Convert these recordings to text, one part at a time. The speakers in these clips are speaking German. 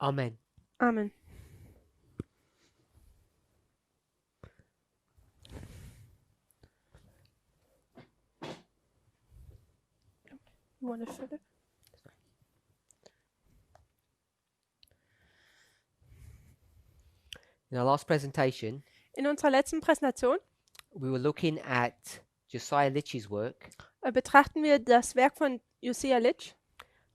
Amen. Amen. You want to fill it? In our last presentation, In unserer letzten Präsentation we were looking at Josiah Litch's work. betrachten wir das Werk von Josiah Litch.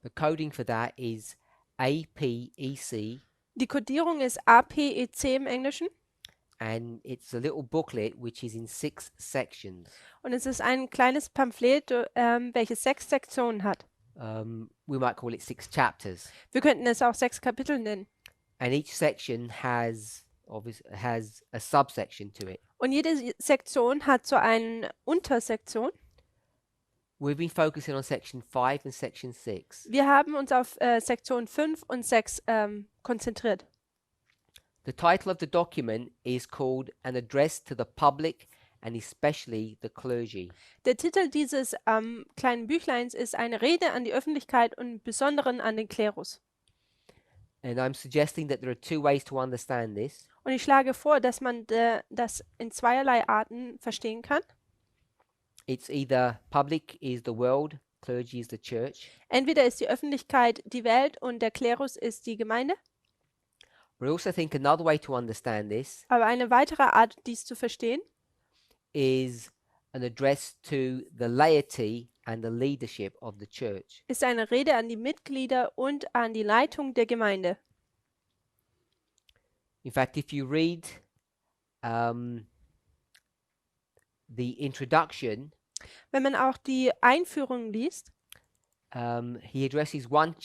The coding for that is APEC, Die Kodierung ist APEC im Englischen and it's a little booklet which is in 6 sections. und es ist ein kleines Pamphlet, welches 6 Sektionen hat. We might call it 6 chapters. Wir könnten es auch 6 Kapitel nennen. And each section has a subsection to it. Und jede Sektion hat so eine Untersektion. We've been focusing on section 5 and section 6. Wir haben uns auf Sektion 5 und 6 konzentriert. The title of the document is called An Address to the Public and Especially the Clergy. Der Titel dieses kleinen Büchleins ist eine Rede an die Öffentlichkeit und im Besonderen an den Klerus. And I'm suggesting that there are 2 ways to understand this. Und ich schlage vor, dass man das in zweierlei Arten verstehen kann. It's either public is the world, clergy is the church. Entweder ist die Öffentlichkeit die Welt und der Klerus ist die Gemeinde. But I also think another way to understand this Aber eine weitere Art, dies zu verstehen, is an address to the laity and the leadership of the church. ist eine Rede an die Mitglieder und an die Leitung der Gemeinde. In fact, if you read the introduction, Wenn man auch die Einführung liest, he addresses one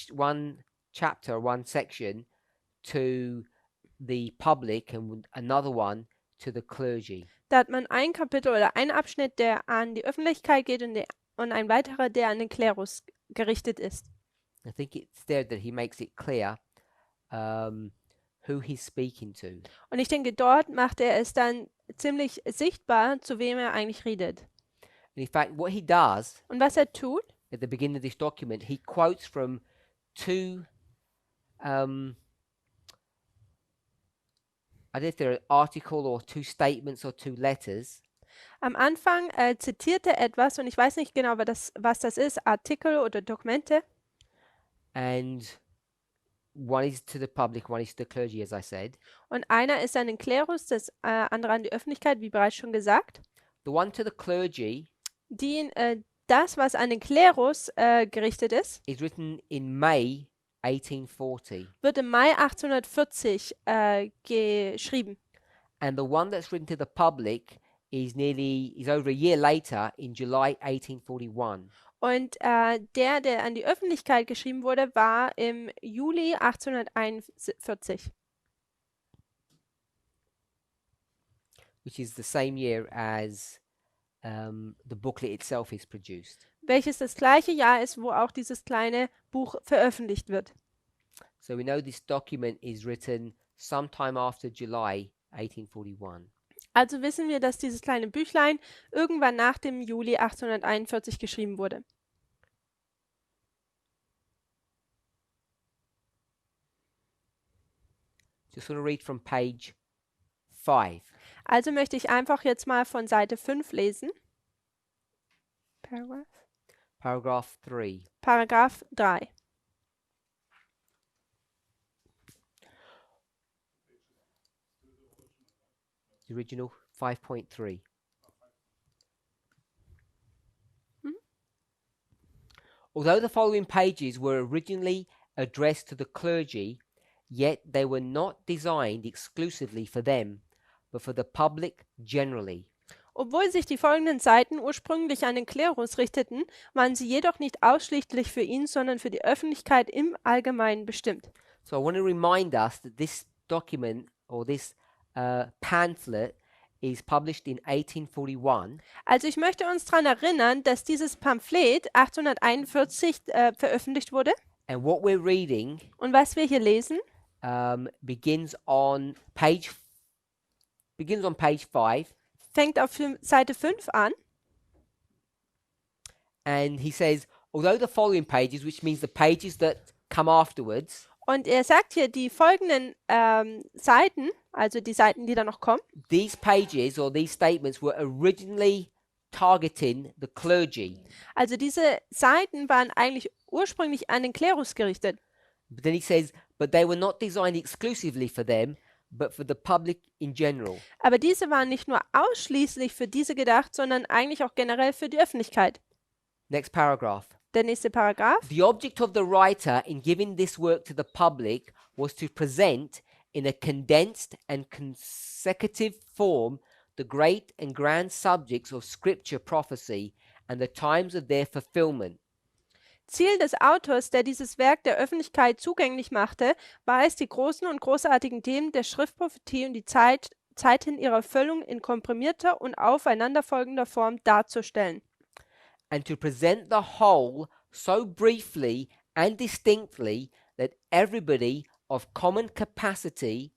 chapter, one section to the public and another one to the clergy. da hat man ein Kapitel oder einen Abschnitt, der an die Öffentlichkeit geht und ein weiterer, der an den Klerus gerichtet ist. I think it's there that he makes it clear who he's speaking to. Und ich denke, dort macht er es dann ziemlich sichtbar, zu wem er eigentlich redet. And in fact, what he does Und was er tut, at the beginning of this document, he quotes from 2 I don't know if they're an article or 2 statements or 2 letters. am Anfang zitiert er etwas und ich weiß nicht genau, was das ist, Artikel oder Dokumente. And one is to the public, one is to the clergy, as I said. Und einer ist an den Klerus, das andere an die Öffentlichkeit, wie bereits schon gesagt. The one to the clergy Das, was an den Klerus gerichtet ist, is written in May 1840. wird im Mai 1840 geschrieben. And the one that's written to the public is over a year later in July 1841. Und der an die Öffentlichkeit geschrieben wurde, war im Juli 1841. Which is the same year as the booklet itself is produced. Welches das gleiche Jahr ist, wo auch dieses kleine Buch veröffentlicht wird. So we know this document is written sometime after July 1841. Also wissen wir, dass dieses kleine Büchlein irgendwann nach dem Juli 1841 geschrieben wurde. Just want to read from page 5. Also möchte ich einfach jetzt mal von Seite 5 lesen. Paragraph 3. Paragraph 3. The original 5.3. Although the following pages were originally addressed to the clergy, yet they were not designed exclusively for them, but for the public generally. Obwohl sich die folgenden Seiten ursprünglich an den Klerus richteten, waren sie jedoch nicht ausschließlich für ihn, sondern für die Öffentlichkeit im Allgemeinen bestimmt. So I want to remind us that this document or this pamphlet is published in 1841. Also ich möchte uns daran erinnern, dass dieses Pamphlet 1841 veröffentlicht wurde. And what we're reading Und was wir hier lesen, begins on page 5. fängt auf Seite 5 an. And he says, although the following pages, which means the pages that come afterwards, Und er sagt hier, die folgenden Seiten, also die Seiten, die da noch kommen, these pages or these statements were originally targeting the clergy. also diese Seiten waren eigentlich ursprünglich an den Klerus gerichtet. But then he says, but they were not designed exclusively for them, but for the public in general. Aber diese waren nicht nur ausschließlich für diese gedacht, sondern eigentlich auch generell für die Öffentlichkeit. Next paragraph. Der nächste Paragraph. The object of the writer in giving this work to the public was to present in a condensed and consecutive form the great and grand subjects of scripture prophecy and the times of their fulfillment. Ziel des Autors, der dieses Werk der Öffentlichkeit zugänglich machte, war es, die großen und großartigen Themen der Schriftprophetie und die Zeiten ihrer Erfüllung in komprimierter und aufeinanderfolgender Form darzustellen. And to present the whole so briefly and distinctly that everybody of common capacity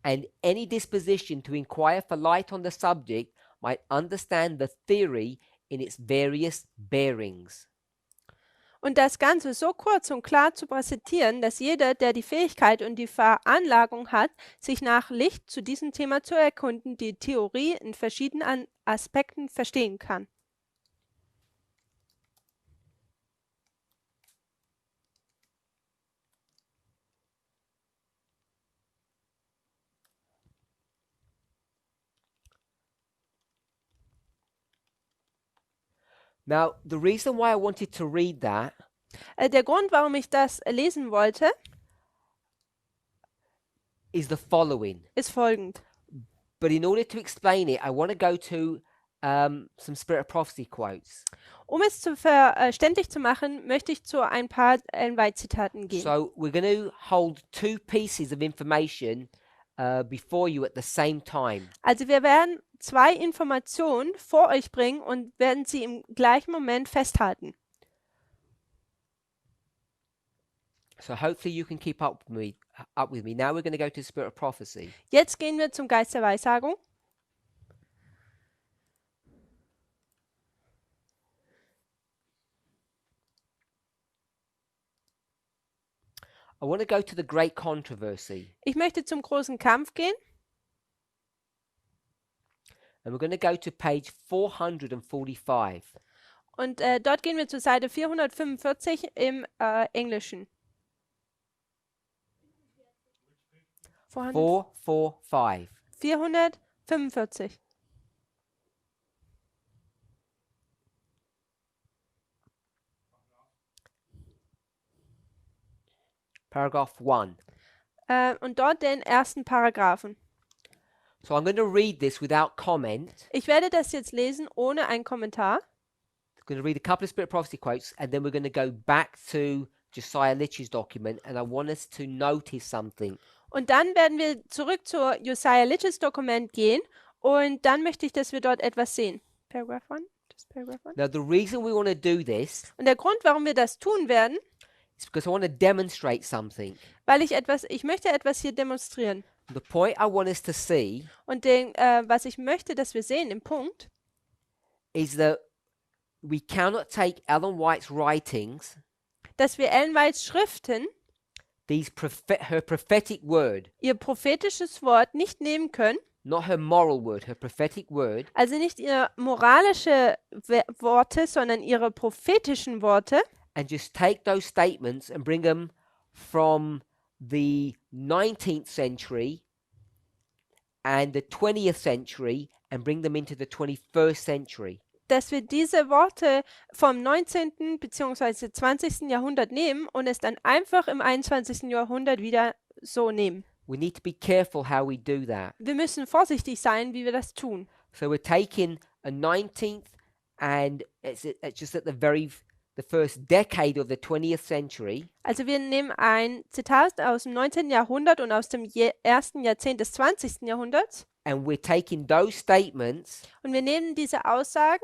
and any disposition to inquire for light on the subject might understand the theory in its various bearings. Und das Ganze so kurz und klar zu präsentieren, dass jeder, der die Fähigkeit und die Veranlagung hat, sich nach Licht zu diesem Thema zu erkunden, die Theorie in verschiedenen Aspekten verstehen kann. Now, the reason why I wanted to read that Der Grund, warum ich das lesen wollte, is the following. ist folgend. But in order to explain it, I want to go to some Spirit of Prophecy quotes. Um es verständlich zu machen, möchte ich zu ein paar Ellen White-Zitaten gehen. So we're going to hold two pieces of information before you at the same time. Also wir werden zwei Informationen vor euch bringen und werden sie im gleichen Moment festhalten. So hopefully you can keep up with me. Now we're going to go to Spirit of Prophecy. Jetzt gehen wir zum Geist der Weissagung. I want to go to the great controversy. Ich möchte zum großen Kampf gehen And we're going to go to page 445. und dort gehen wir zur Seite 445 im Englischen. 445. 445. Paragraph 1. Und dort den ersten Paragraphen. So I'm going to read this without comment. Ich werde das jetzt lesen ohne einen Kommentar. I'm going to read a couple of Spirit of Prophecy quotes and then we're going to go back to Josiah Litch's document and I want us to notice something. Und dann werden wir zurück zu Josiah Litch's Dokument gehen und dann möchte ich, dass wir dort etwas sehen. Paragraph 1? Just paragraph 1. Now the reason we want to do this Und der Grund, warum wir das tun werden, is because I want to demonstrate something. weil ich möchte etwas hier demonstrieren. The point I want us to see Und was ich möchte, dass wir sehen im Punkt, is that we cannot take Ellen White's writings, dass wir Ellen Whites Schriften, her prophetic word, ihr prophetisches Wort nicht nehmen können, not her moral word, her prophetic word, also nicht ihre moralische Worte, sondern ihre prophetischen Worte, and just take those statements and bring them from the 19th century and the 20th century and bring them into the 21st century. dass wir diese Worte vom 19. bzw. 20. Jahrhundert nehmen und es dann einfach im 21. Jahrhundert wieder so nehmen. We need to be careful how we do that. Wir müssen vorsichtig sein, wie wir das tun. So we're taking a 19th and it's just at the first decade of the 20th century. Also wir nehmen ein Zitat aus dem 19. Jahrhundert und aus dem ersten Jahrzehnt des 20. Jahrhunderts And we're taking those statements und wir nehmen diese Aussagen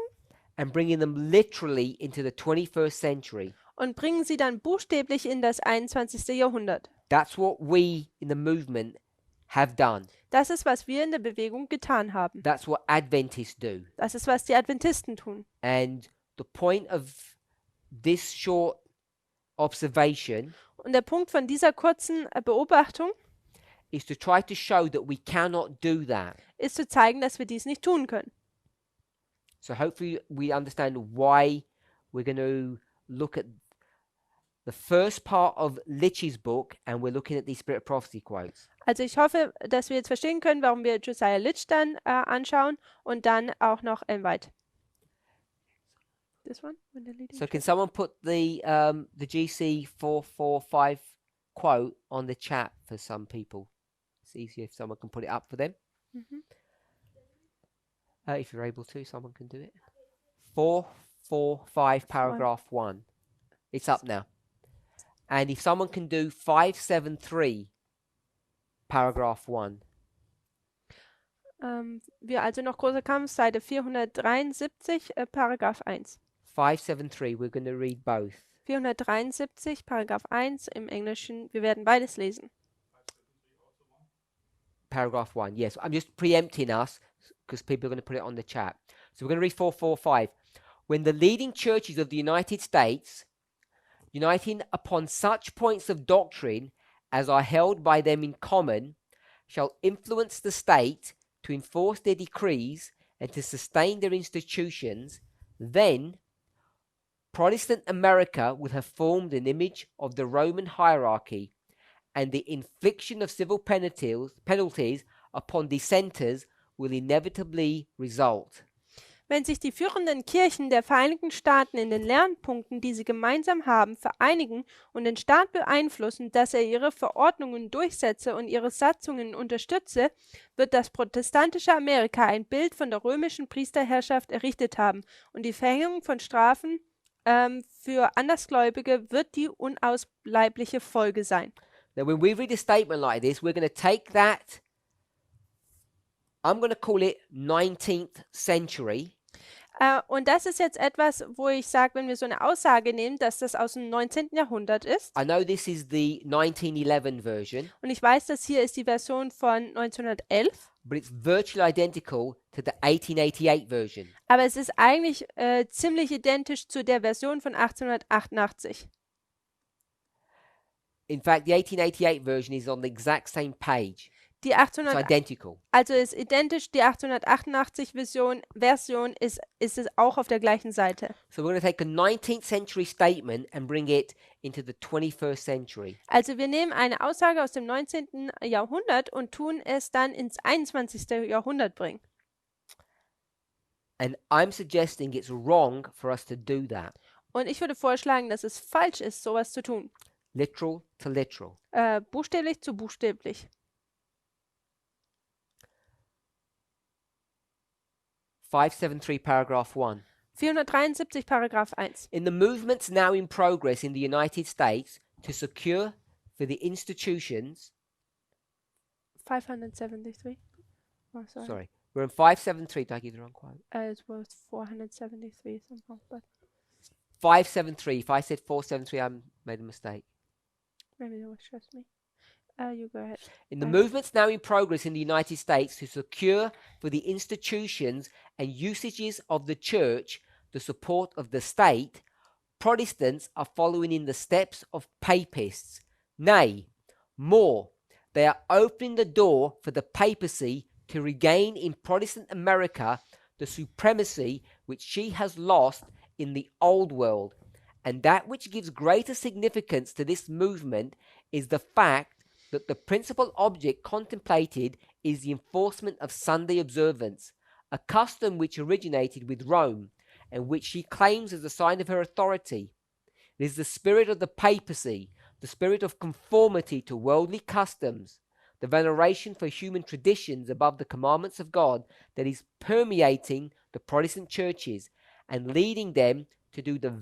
and bringing them literally into the 21st century. und bringen sie dann buchstäblich in das 21. Jahrhundert. That's what we in the movement have done. Das ist, was wir in der Bewegung getan haben. That's what Adventists do. Das ist, was die Adventisten tun. And the point of this short observation Und der Punkt von dieser kurzen Beobachtung is to try to show that we cannot do that. ist zu zeigen, dass wir dies nicht tun können. So hopefully we understand why we're going to look at the first part of Litch's book and we're looking at these Spirit of Prophecy quotes. Also ich hoffe, dass wir jetzt verstehen können, warum wir Josiah Litch dann anschauen und dann auch noch White. This one? When the leading So can someone put the GC 445 quote on the chat for some people? It's easier if someone can put it up for them. Mhm. If you're able to, someone can do it. 445 paragraph 1. It's up now. And if someone can do 573 paragraph 1. Wir also noch großer Kampf, Seite 473, Paragraph 1. 573, we're going to read both. 473, Paragraph 1 im Englischen. Wir werden beides lesen. Paragraph 1, yes. I'm just preempting us because people are going to put it on the chat. So we're going to read 445. When the leading churches of the United States, uniting upon such points of doctrine as are held by them in common, shall influence the state to enforce their decrees and to sustain their institutions, then Protestant America will have formed an image of the Roman hierarchy, and the infliction of civil penalties upon dissenters will inevitably result. Wenn sich die führenden Kirchen der Vereinigten Staaten in den Lernpunkten, die sie gemeinsam haben, vereinigen und den Staat beeinflussen, dass er ihre Verordnungen durchsetze und ihre Satzungen unterstütze, wird das protestantische Amerika ein Bild von der römischen Priesterherrschaft errichtet haben und die Verhängung von Strafen für Andersgläubige wird die unausbleibliche Folge sein. Now, when we read a statement like this, we're going to take that, I'm going to call it 19th century. Und das ist jetzt etwas, wo ich sage, wenn wir so eine Aussage nehmen, dass das aus dem 19. Jahrhundert ist. I know this is the 1911 version, Und ich weiß, dass hier ist die Version von 1911. but it's virtually identical to the 1888 version. Aber es ist eigentlich ziemlich identisch zu der Version von 1888. In fact, the 1888 version is on the exact same page. Die It's 800, identical. also ist identisch, die 888 Version ist es auch auf der gleichen Seite. So we're going to take a 19th century statement and bring it into the 21st century. Also wir nehmen eine Aussage aus dem 19. Jahrhundert und tun es dann ins 21. Jahrhundert bringen. And I'm suggesting it's wrong for us to do that. Und ich würde vorschlagen, dass es falsch ist, sowas zu tun. Literal to literal. Buchstäblich zu buchstäblich. 573 paragraph 1. 473 Paragraph 1. In the movements now in progress in the United States to secure for the institutions 573. Oh, sorry, we're in 573. Did I give the wrong quote? It was 473 somehow, but 573. If I said 473, I made a mistake. maybe that was just me. You go ahead. In the movements now in progress in the United States to secure for the institutions and usages of the church the support of the state, Protestants are following in the steps of papists. Nay, more, they are opening the door for the papacy to regain in Protestant America the supremacy which she has lost in the old world. And that which gives greater significance to this movement is the fact that the principal object contemplated is the enforcement of Sunday observance, a custom which originated with Rome and which she claims as a sign of her authority. It is the spirit of the papacy, the spirit of conformity to worldly customs, the veneration for human traditions above the commandments of God that is permeating the Protestant churches and leading them to do the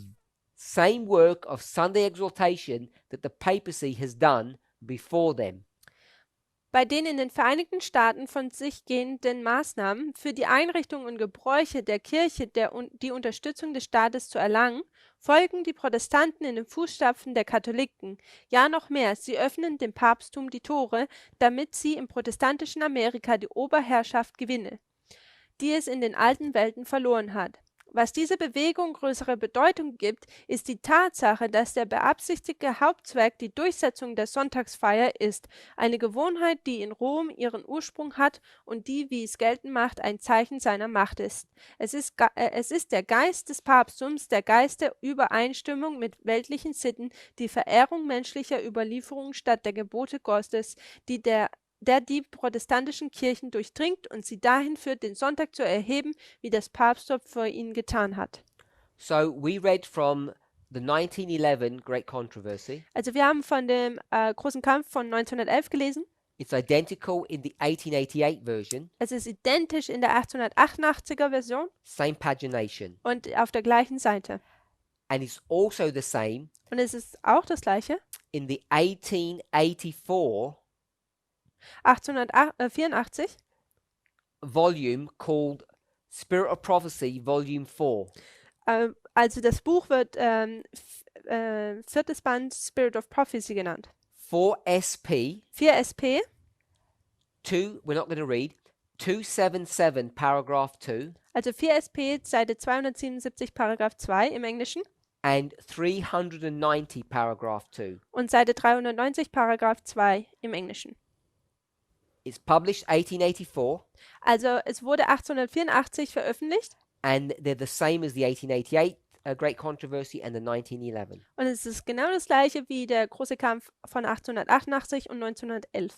same work of Sunday exaltation that the papacy has done before them. Bei den in den Vereinigten Staaten von sich gehenden Maßnahmen für die Einrichtung und Gebräuche der Kirche die Unterstützung des Staates zu erlangen, folgen die Protestanten in den Fußstapfen der Katholiken. Ja, noch mehr, sie öffnen dem Papsttum die Tore, damit sie im protestantischen Amerika die Oberherrschaft gewinne, die es in den alten Welten verloren hat. Was diese Bewegung größere Bedeutung gibt, ist die Tatsache, dass der beabsichtigte Hauptzweck die Durchsetzung der Sonntagsfeier ist, eine Gewohnheit, die in Rom ihren Ursprung hat und die, wie es geltend macht, ein Zeichen seiner Macht ist. Es ist der Geist des Papsttums, der Geist der Übereinstimmung mit weltlichen Sitten, die Verehrung menschlicher Überlieferungen statt der Gebote Gottes, der die protestantischen Kirchen durchdringt und sie dahin führt, den Sonntag zu erheben, wie das Papsttum vor ihnen getan hat. So we read from the 1911 Great Controversy. Also wir haben von dem großen Kampf von 1911 gelesen. It's identical in the 1888 version, Es ist identisch in der 1888er Version same pagination. und auf der gleichen Seite. And it's also the same Und es ist auch das gleiche. in the 1884 1884, volume called Spirit of Prophecy, Volume 4. also das Buch wird viertes Band Spirit of Prophecy genannt. 4SP 4SP, 2, we're not going to read, 277 paragraph 2 also 4SP, Seite 277, Paragraph 2 im Englischen and 390 paragraph 2. und Seite 390, Paragraph 2 im Englischen. It's published 1884 Also es wurde 1884 veröffentlicht and they're the same as the 1888 Great Controversy and the 1911. und es ist genau das gleiche wie der große Kampf von 1888 und 1911.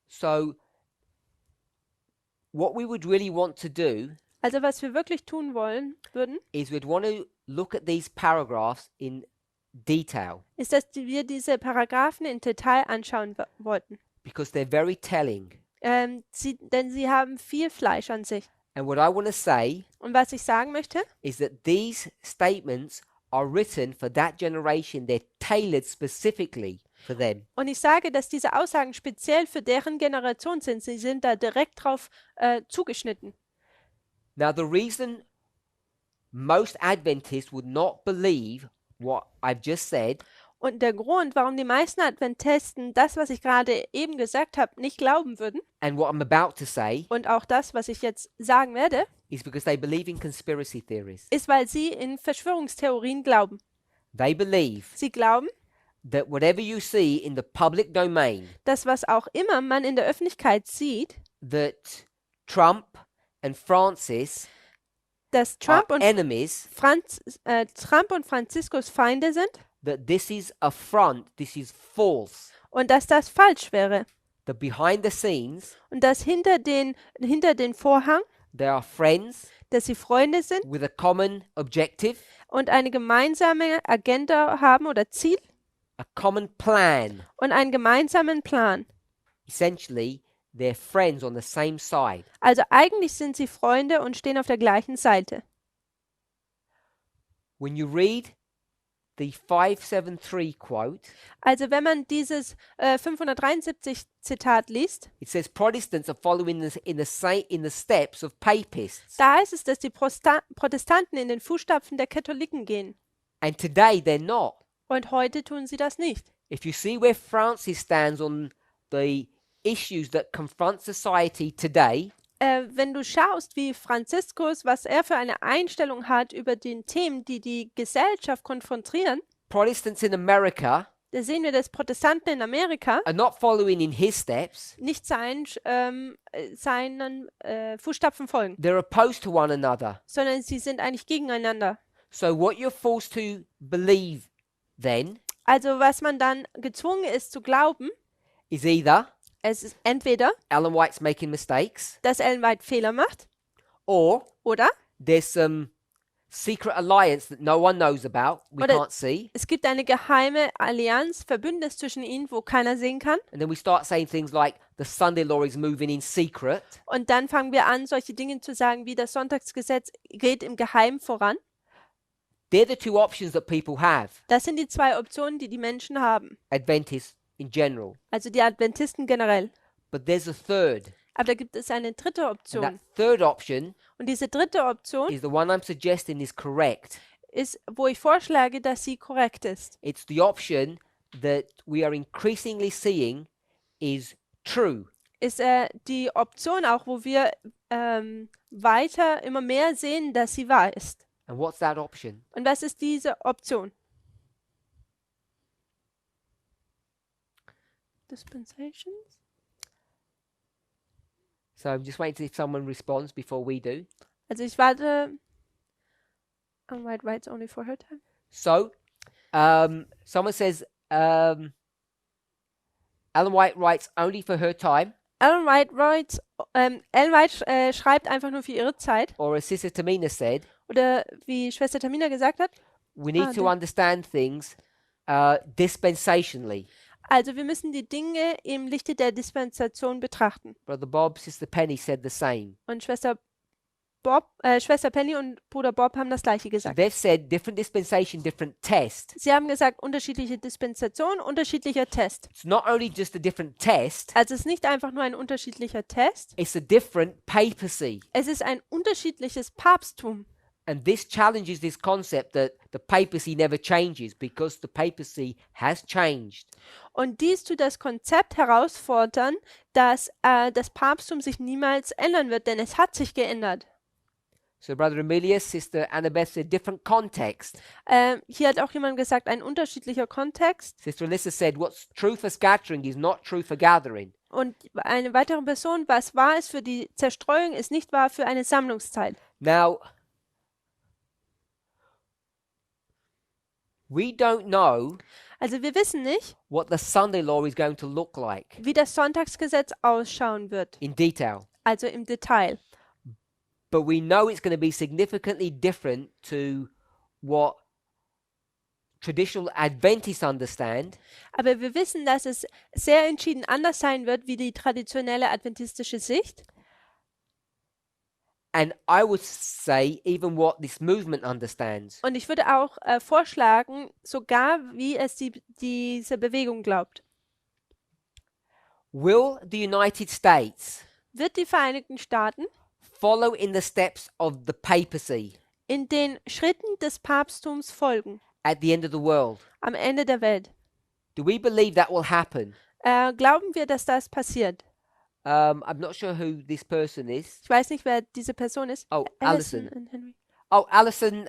So what we would really want to do Also was wir wirklich tun würden, is we'd want to look at these paragraphs in detail ist, dass wir diese Paragraphen in Detail anschauen wollten. because they're very telling. Denn sie haben viel Fleisch an sich. And what I want to say Und was ich sagen möchte, is that these statements are written for that generation. They're tailored specifically for them. und ich sage, dass diese Aussagen speziell für deren Generation sind. Sie sind da direkt drauf zugeschnitten. Now, the reason most Adventists would not believe what I've just said Und der Grund, warum die meisten Adventisten das, was ich gerade eben gesagt habe, nicht glauben würden and what I'm about to say und auch das, was ich jetzt sagen werde, is because they believe in conspiracy theories. ist, weil sie in Verschwörungstheorien glauben. They believe Sie glauben, that whatever you see in the public domain, dass was auch immer man in der Öffentlichkeit sieht, that Trump and Francis dass are Trump und enemies, Franziskus Feinde sind that this is a front, this is false, und dass das falsch wäre. that behind the scenes Und dass hinter den Vorhang, they are friends dass sie Freunde sind with a common objective, und eine gemeinsame Agenda haben oder Ziel a common plan. und einen gemeinsamen Plan. Essentially, they're friends on the same side. Also eigentlich sind sie Freunde und stehen auf der gleichen Seite. When you read the 573 quote, Also wenn man dieses 573 Zitat liest, it says Protestants are following in the steps of papists. da heißt es, dass die Protestanten in den Fußstapfen der Katholiken gehen. And today they're not. Und heute tun sie das nicht. If you see where Francis stands on the issues that confront society today, Wenn du schaust, wie Franziskus, was er für eine Einstellung hat über den Themen, die die Gesellschaft konfrontieren, Protestants in America da sehen wir, dass Protestanten in Amerika are not following in his steps. nicht seinen Fußstapfen folgen, They're opposed to one another. sondern sie sind eigentlich gegeneinander. So what you're forced to believe then Also was man dann gezwungen ist zu glauben, is either es ist entweder, Ellen White's making mistakes, dass Ellen White Fehler macht, or oder there's some secret alliance that no one knows about, we Oder- can't see, es gibt eine geheime Allianz, Verbündnis zwischen ihnen, wo keiner sehen kann. and then we start saying things like the Sunday law is moving in secret, Und dann fangen wir an, solche Dinge zu sagen, wie das Sonntagsgesetz geht im Geheimen voran. they're the two options that people have, Das sind die zwei Optionen, die die Menschen haben. Adventists in general. Also die Adventisten generell. But there's a third, Aber da gibt es eine dritte and that Option. third option Und diese dritte Option is the one I'm suggesting is correct. ist, wo ich vorschlage, dass sie korrekt ist. It's the option that we are increasingly seeing is true. ist die Option auch, wo wir weiter immer mehr sehen, dass sie wahr ist. And what's that option? Und was ist diese Option? Dispensations? So I'm just waiting to see if someone responds before we do. Also ich warte. Ellen White writes only for her time. So, someone says Ellen White writes only for her time, Ellen White schreibt einfach nur für ihre Zeit. or as Sister Tamina said, Oder wie Schwester Tamina gesagt hat, we need to understand things dispensationally. also wir müssen die Dinge im Lichte der Dispensation betrachten. Brother Bob, Sister Penny said the same. Und Schwester Penny und Bruder Bob haben das Gleiche So gesagt. they've said different dispensation, different test. Sie haben gesagt, unterschiedliche Dispensation, unterschiedlicher Test. It's not only just a different test, Also es ist nicht einfach nur ein unterschiedlicher Test, it's a different papacy. es ist ein unterschiedliches Papsttum. And this challenges this concept that the papacy never changes, because the papacy has changed. Und dies tut das Konzept herausfordern, dass das Papsttum sich niemals ändern wird, denn es hat sich geändert. So Brother Emilius, Sister Annabeth said different context. Hier hat auch jemand gesagt, ein unterschiedlicher Kontext. Sister Alyssa said what's true for scattering is not true for gathering. Und eine weitere Person, was wahr ist für die Zerstreuung, ist nicht wahr für eine Sammlungszeit. Now, we don't know Also wir wissen nicht, what the Sunday law is going to look like wie das Sonntagsgesetz ausschauen wird, in detail, also im Detail. but we know it's going to be significantly different to what traditional Adventists understand, Aber wir wissen, dass es sehr entschieden anders sein wird, wie die traditionelle adventistische Sicht. and I would say even what this movement understands. Und ich würde auch vorschlagen, sogar wie es diese Bewegung glaubt. Will the United States Wird die Vereinigten Staaten follow in the steps of the papacy in den Schritten des Papsttums folgen, at the end of the world? am Ende der Welt? Do we believe that will happen? Glauben wir, dass das passiert? I'm not sure who this person is. Ich weiß nicht, wer diese Person ist. Oh, Alison Alison. und Henry. Oh, Alison,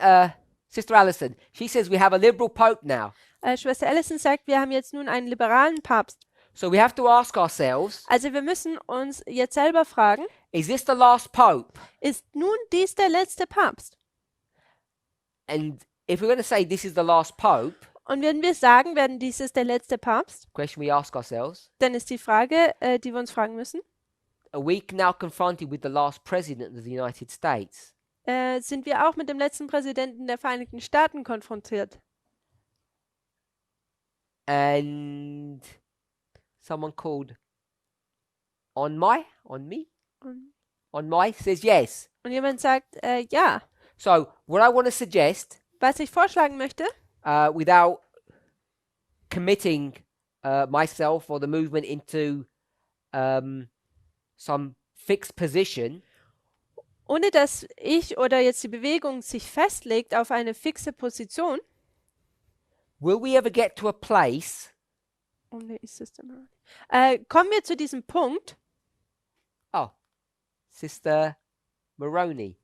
Sister Alison. She says we have a liberal pope now. Schwester Alison sagt, wir haben jetzt nun einen liberalen Papst. So we have to ask ourselves, Also wir müssen uns jetzt selber fragen, is this the last pope? ist nun dies der letzte Papst? And if we're going to say this is the last pope, Und wenn wir sagen werden, dies ist der letzte Papst, question we ask ourselves, dann ist die Frage, die wir uns fragen müssen, are we now confronted with the last president of the United States? sind wir auch mit dem letzten Präsidenten der Vereinigten Staaten konfrontiert? And someone called on me says yes. Und jemand sagt, ja. So what I want to suggest, Was ich vorschlagen möchte, without committing myself or the movement into some fixed position, ohne dass ich oder jetzt die Bewegung sich festlegt auf eine fixe Position, will we ever get to a place kommen wir zu diesem Punkt, Sister Maroney,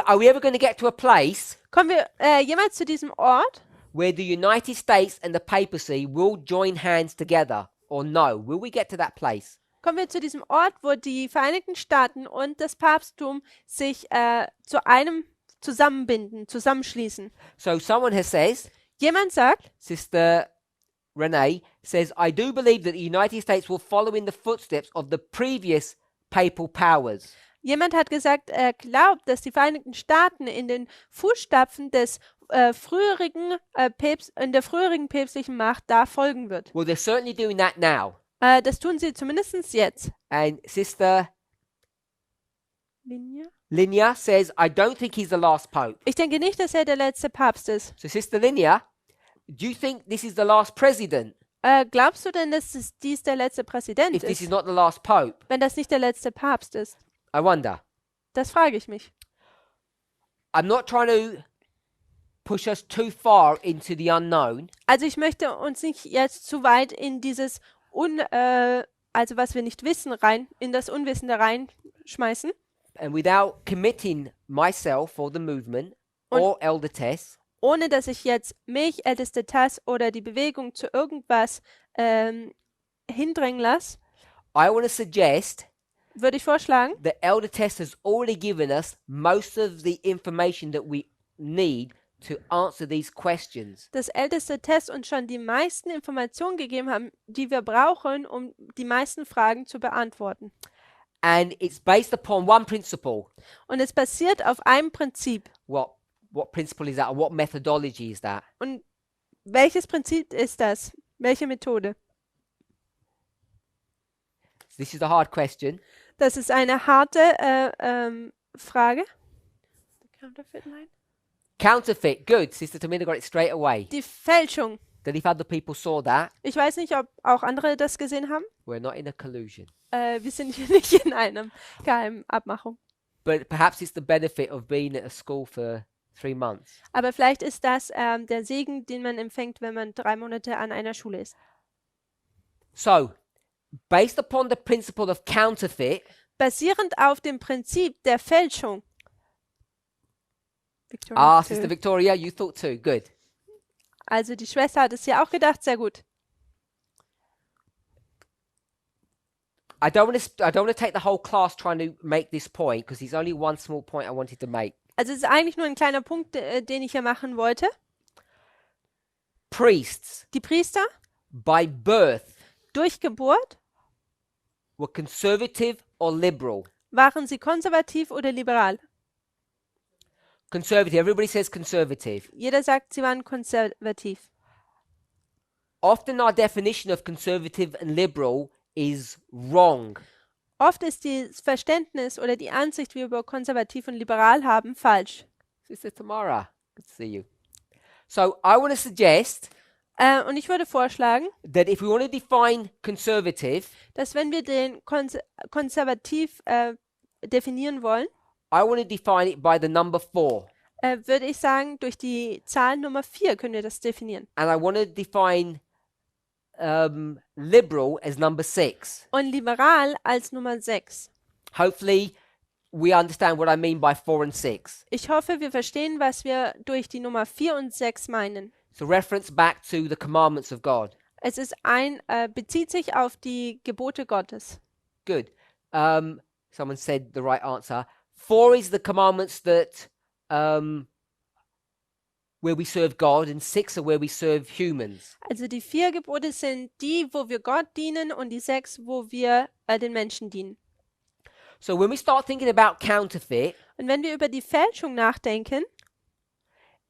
are we ever going to get to a place kommen wir jemals zu diesem Ort, where the United States and the papacy will join hands together, or no? Will we get to that place? kommen wir zu diesem Ort, wo die Vereinigten Staaten und das Papsttum sich zu einem zusammenbinden, zusammenschließen. So someone has says, Jemand sagt, Sister Renee says, I do believe that the United States will follow in the footsteps of the previous papal powers. jemand hat gesagt, er glaubt, dass die Vereinigten Staaten in den Fußstapfen des früheren päpstlichen Macht da folgen wird. Well, they're certainly doing that now. Das tun sie zumindest jetzt. And Sister Linie? Linia says, I don't think he's the last pope. Ich denke nicht, dass er der letzte Papst ist. So Sister Linia, do you think this is the last president Glaubst du denn, dass dies der letzte Präsident if this is ist, not the last pope? wenn das nicht der letzte Papst ist? I wonder. Das frage ich mich. I'm not trying to push us too far into the unknown. Also ich möchte uns nicht jetzt zu weit in dieses also was wir nicht wissen, rein in das Unwissende reinschmeißen. And without committing myself or the movement Und or Elder Tess, ohne dass ich jetzt mich, älteste Tess oder die Bewegung zu irgendwas hindrängen lasse, I want to suggest würde ich vorschlagen, that Elder Tess has already given us most of the information that we need to answer these questions. dass älteste Tess uns schon die meisten Informationen gegeben haben, die wir brauchen, um die meisten Fragen zu beantworten. And it's based upon one principle. Und es basiert auf einem Prinzip. What principle is that, or what methodology is that? Und welches Prinzip ist das? Welche Methode? This is a hard question. Das ist eine harte Frage. Counterfeit line? Counterfeit. Good. Sister Tamina got it straight away. Die Fälschung. That if other people saw that, Ich weiß nicht, ob auch andere das gesehen haben. we're not in a collusion. Wir sind hier nicht in einem geheimen Abmachung. But perhaps it's the benefit of being at a school for 3 months. Aber vielleicht ist das der Segen, den man empfängt, wenn man 3 Monate an einer Schule ist. So, based upon the principle of counterfeit, Basierend auf dem Prinzip der Fälschung. Victoria, Sister Victoria, you thought too. Good. also die Schwester hat es ja auch gedacht, sehr gut. I don't want to take the whole class trying to make this point because it's only one small point I wanted to make. Also es ist eigentlich nur ein kleiner Punkt, den ich hier machen wollte. Priests, Die Priester by birth, durch Geburt, were conservative or liberal. waren sie konservativ oder liberal? Conservative. Everybody says conservative. Jeder sagt, sie waren konservativ. Often our definition of conservative and liberal is wrong. Oft ist das Verständnis oder die Ansicht, wie wir über konservativ und liberal haben, falsch. Sister Tamara, good to see you. So I want to suggest Und ich würde vorschlagen, that if we want to define conservative, dass wenn wir den konservativ definieren wollen, I want to define it by the number 4. würde ich sagen, durch die Zahl Nummer 4 können wir das definieren. And I want to define liberal as number 6. Und liberal als Nummer 6. Hopefully we understand what I mean by 4 and 6. Ich hoffe, wir verstehen, was wir durch die Nummer 4 und 6 meinen. So reference back to the commandments of God. Es ist bezieht sich auf die Gebote Gottes. Good. Someone said the right answer. 4 is the commandments that where we serve God, and 6 are where we serve humans. Also die 4 Gebote sind die, wo wir Gott dienen, und die 6, wo wir den Menschen dienen. So when we start thinking about counterfeit, Und wenn wir über die Fälschung nachdenken,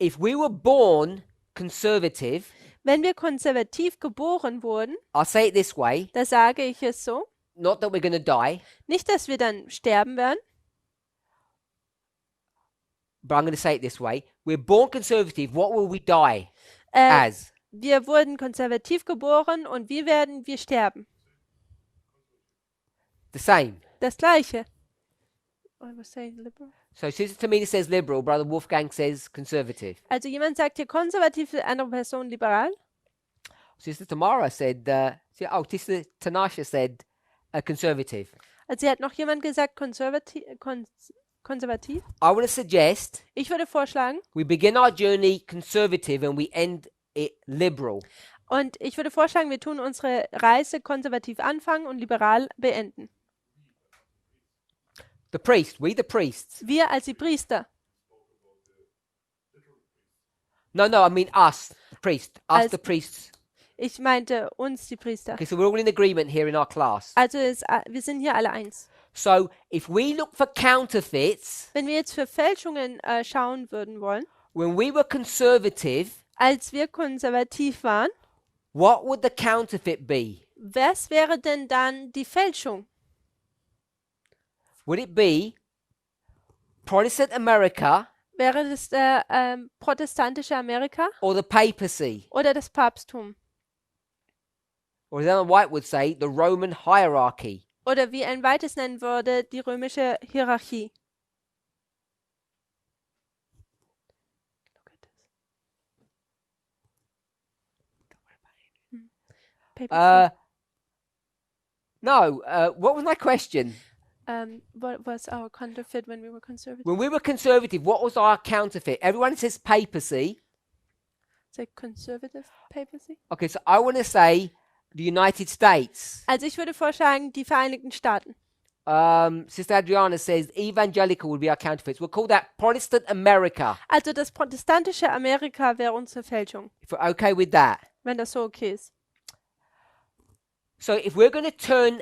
if we were born conservative, wenn wir konservativ geboren wurden, I'll say it this way, da sage ich es so, not that we're going to die, nicht, dass wir dann sterben werden, but I'm going to say it this way. We're born conservative. What will we die äh, as? wir wurden konservativ geboren, und wie werden wir sterben? The same. Das Gleiche. I was saying liberal. So Sister Tamina says liberal, Brother Wolfgang says conservative. Also jemand sagt hier konservativ, die andere Person liberal. Sister Tamara said, Sister Tanasha said conservative. Also hat noch jemand gesagt konservativ. I want to suggest Ich würde vorschlagen, we begin our journey conservative and we end it liberal. und ich würde vorschlagen, wir tun unsere Reise konservativ anfangen und liberal beenden. The priest, we the priests. Wir als die Priester. No, I mean us, the priest. Us, Als- the priests. Ich meinte uns, die Priester. Okay, so we're all in agreement here in our class. Also wir sind hier alle eins. So if we look for counterfeits, Wenn wir jetzt für Fälschungen schauen würden wollen, when we were conservative, als wir konservativ waren, what would the counterfeit be? was wäre denn dann die Fälschung? Would it be Protestant America Wäre das der protestantische Amerika or the papacy? oder das Papsttum? Or as Ellen White would say, the Roman hierarchy. Oder wie ein Weites nennen würde, die römische Hierarchie? Papacy. No, what was my question? What was our counterfeit when we were conservative? When we were conservative, what was our counterfeit? Everyone says papacy. The conservative papacy? Okay, so I want to say the United States. Also ich würde vorschlagen, die Vereinigten Staaten. Sister Adriana says evangelical would be our counterfeit. We'll call that Protestant America, Also das protestantische Amerika wäre unsere Fälschung, if we're okay with that. wenn das so okay ist. So if we're going to turn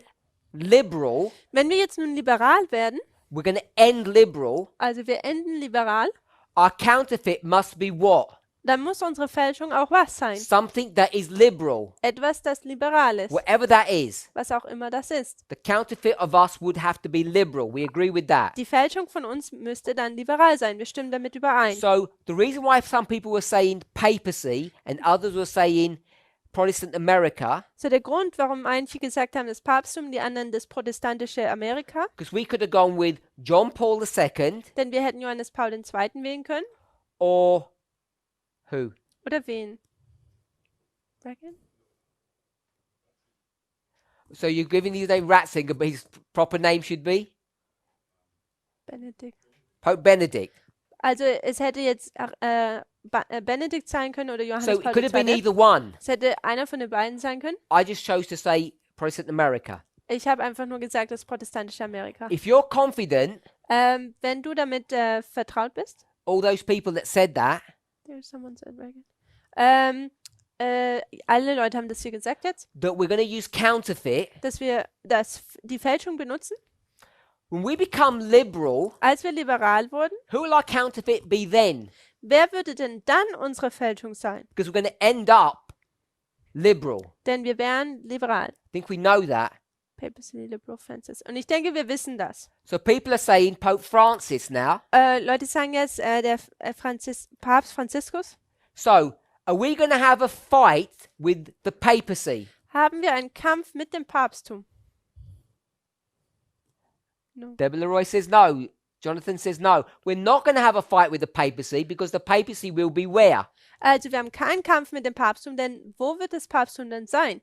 liberal, Wenn wir jetzt nun liberal werden, we're going to end liberal, also wir enden liberal, our counterfeit must be what? dann muss unsere Fälschung auch was sein? Something that is liberal, Etwas, das liberal ist, whatever that is. was auch immer das ist. The counterfeit of us would have to be liberal. We agree with that. Die Fälschung von uns müsste dann liberal sein. Wir stimmen damit überein. So the reason why some people were saying papacy and others were saying Protestant America, So der Grund, warum einige gesagt haben, das Papsttum, die anderen das protestantische Amerika, because we could have gone with John Paul II denn wir hätten Johannes Paul II. Wählen können. or who? Oder wen? Reagan? So you're giving his name Ratzinger, but his proper name should be Benedikt. Pope Benedict. Also es hätte jetzt Benedikt sein können oder Johannes So it Paul could have been II. either one. Es hätte einer von den beiden sein können. I just chose to say Protestant America. Ich habe einfach nur gesagt, das protestantische Amerika. If you're confident, Wenn du damit vertraut bist. all those people that said that, There's someone said Reagan. Alle Leute haben das hier gesagt jetzt, that we're going to use counterfeit, dass wir die Fälschung benutzen. when we become liberal, Als wir liberal wurden, who will our counterfeit be then? wer würde denn dann unsere Fälschung sein? Because we're going to end up liberal. Denn wir wären liberal. I think we know that. Papacy, Liberal, Francis. Und ich denke, wir wissen das. So people are saying Pope Francis now. Leute sagen jetzt, der Papst Franziskus. So are we going to have a fight with the papacy? Haben wir einen Kampf mit dem Papsttum? No. Deborah Leroy says no. Jonathan says no. We're not going to have a fight with the papacy because the papacy will be where? Also wir haben keinen Kampf mit dem Papsttum, denn wo wird das Papsttum denn sein?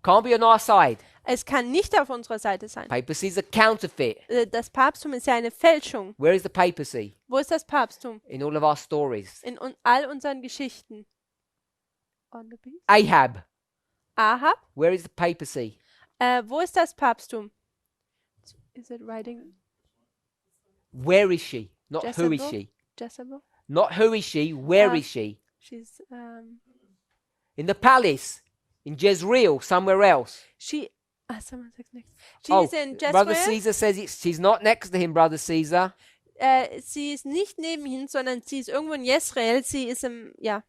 Can't be on our side. Es kann nicht auf unserer Seite sein. Papacy is a counterfeit. Das Papsttum ist ja eine Fälschung. Where is the papacy? Wo ist das Papsttum? In all of our stories. In all unseren Geschichten. On the beach. Ahab. Ahab? Where is the papacy? Wo ist das Papsttum? Is it writing? Where is she? Not who is Jezebel? she? Jezebel? Not who is she. Where is she? She's, In the palace. In Jezreel. Somewhere else. someone said next. She's in Brother Jezreel. Caesar says she's not next to him, Brother Caesar. Sie ist nicht neben ihm, sondern sie ist irgendwo in Jezreel. Sie ist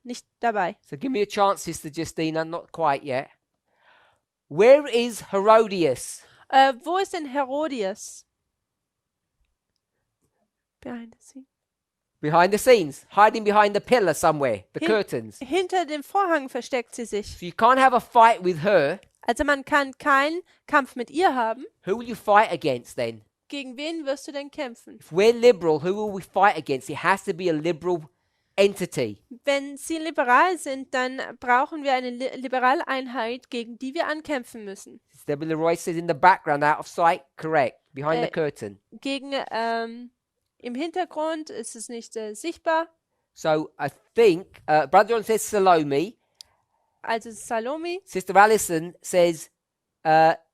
nicht dabei. So give me a chance, Sister Justina. Not quite yet. Where is Herodias? Wo ist denn Herodias? Behind the scene. Behind the scenes. Hiding behind the pillar somewhere. The curtains. Hinter dem Vorhang versteckt sie sich. So you can't have a fight with her. Also man kann keinen Kampf mit ihr haben. Who will you fight against then? Gegen wen wirst du denn kämpfen? If we're liberal, who will we fight against? It has to be a liberal entity. Wenn sie liberal sind, dann brauchen wir eine liberale Einheit, gegen die wir ankämpfen müssen. Deborah Leroy says in the background, out of sight. Correct. Behind the curtain. Gegen im Hintergrund ist es nicht sichtbar. So I think Brother John says Salome. Also Salome Sister Alison says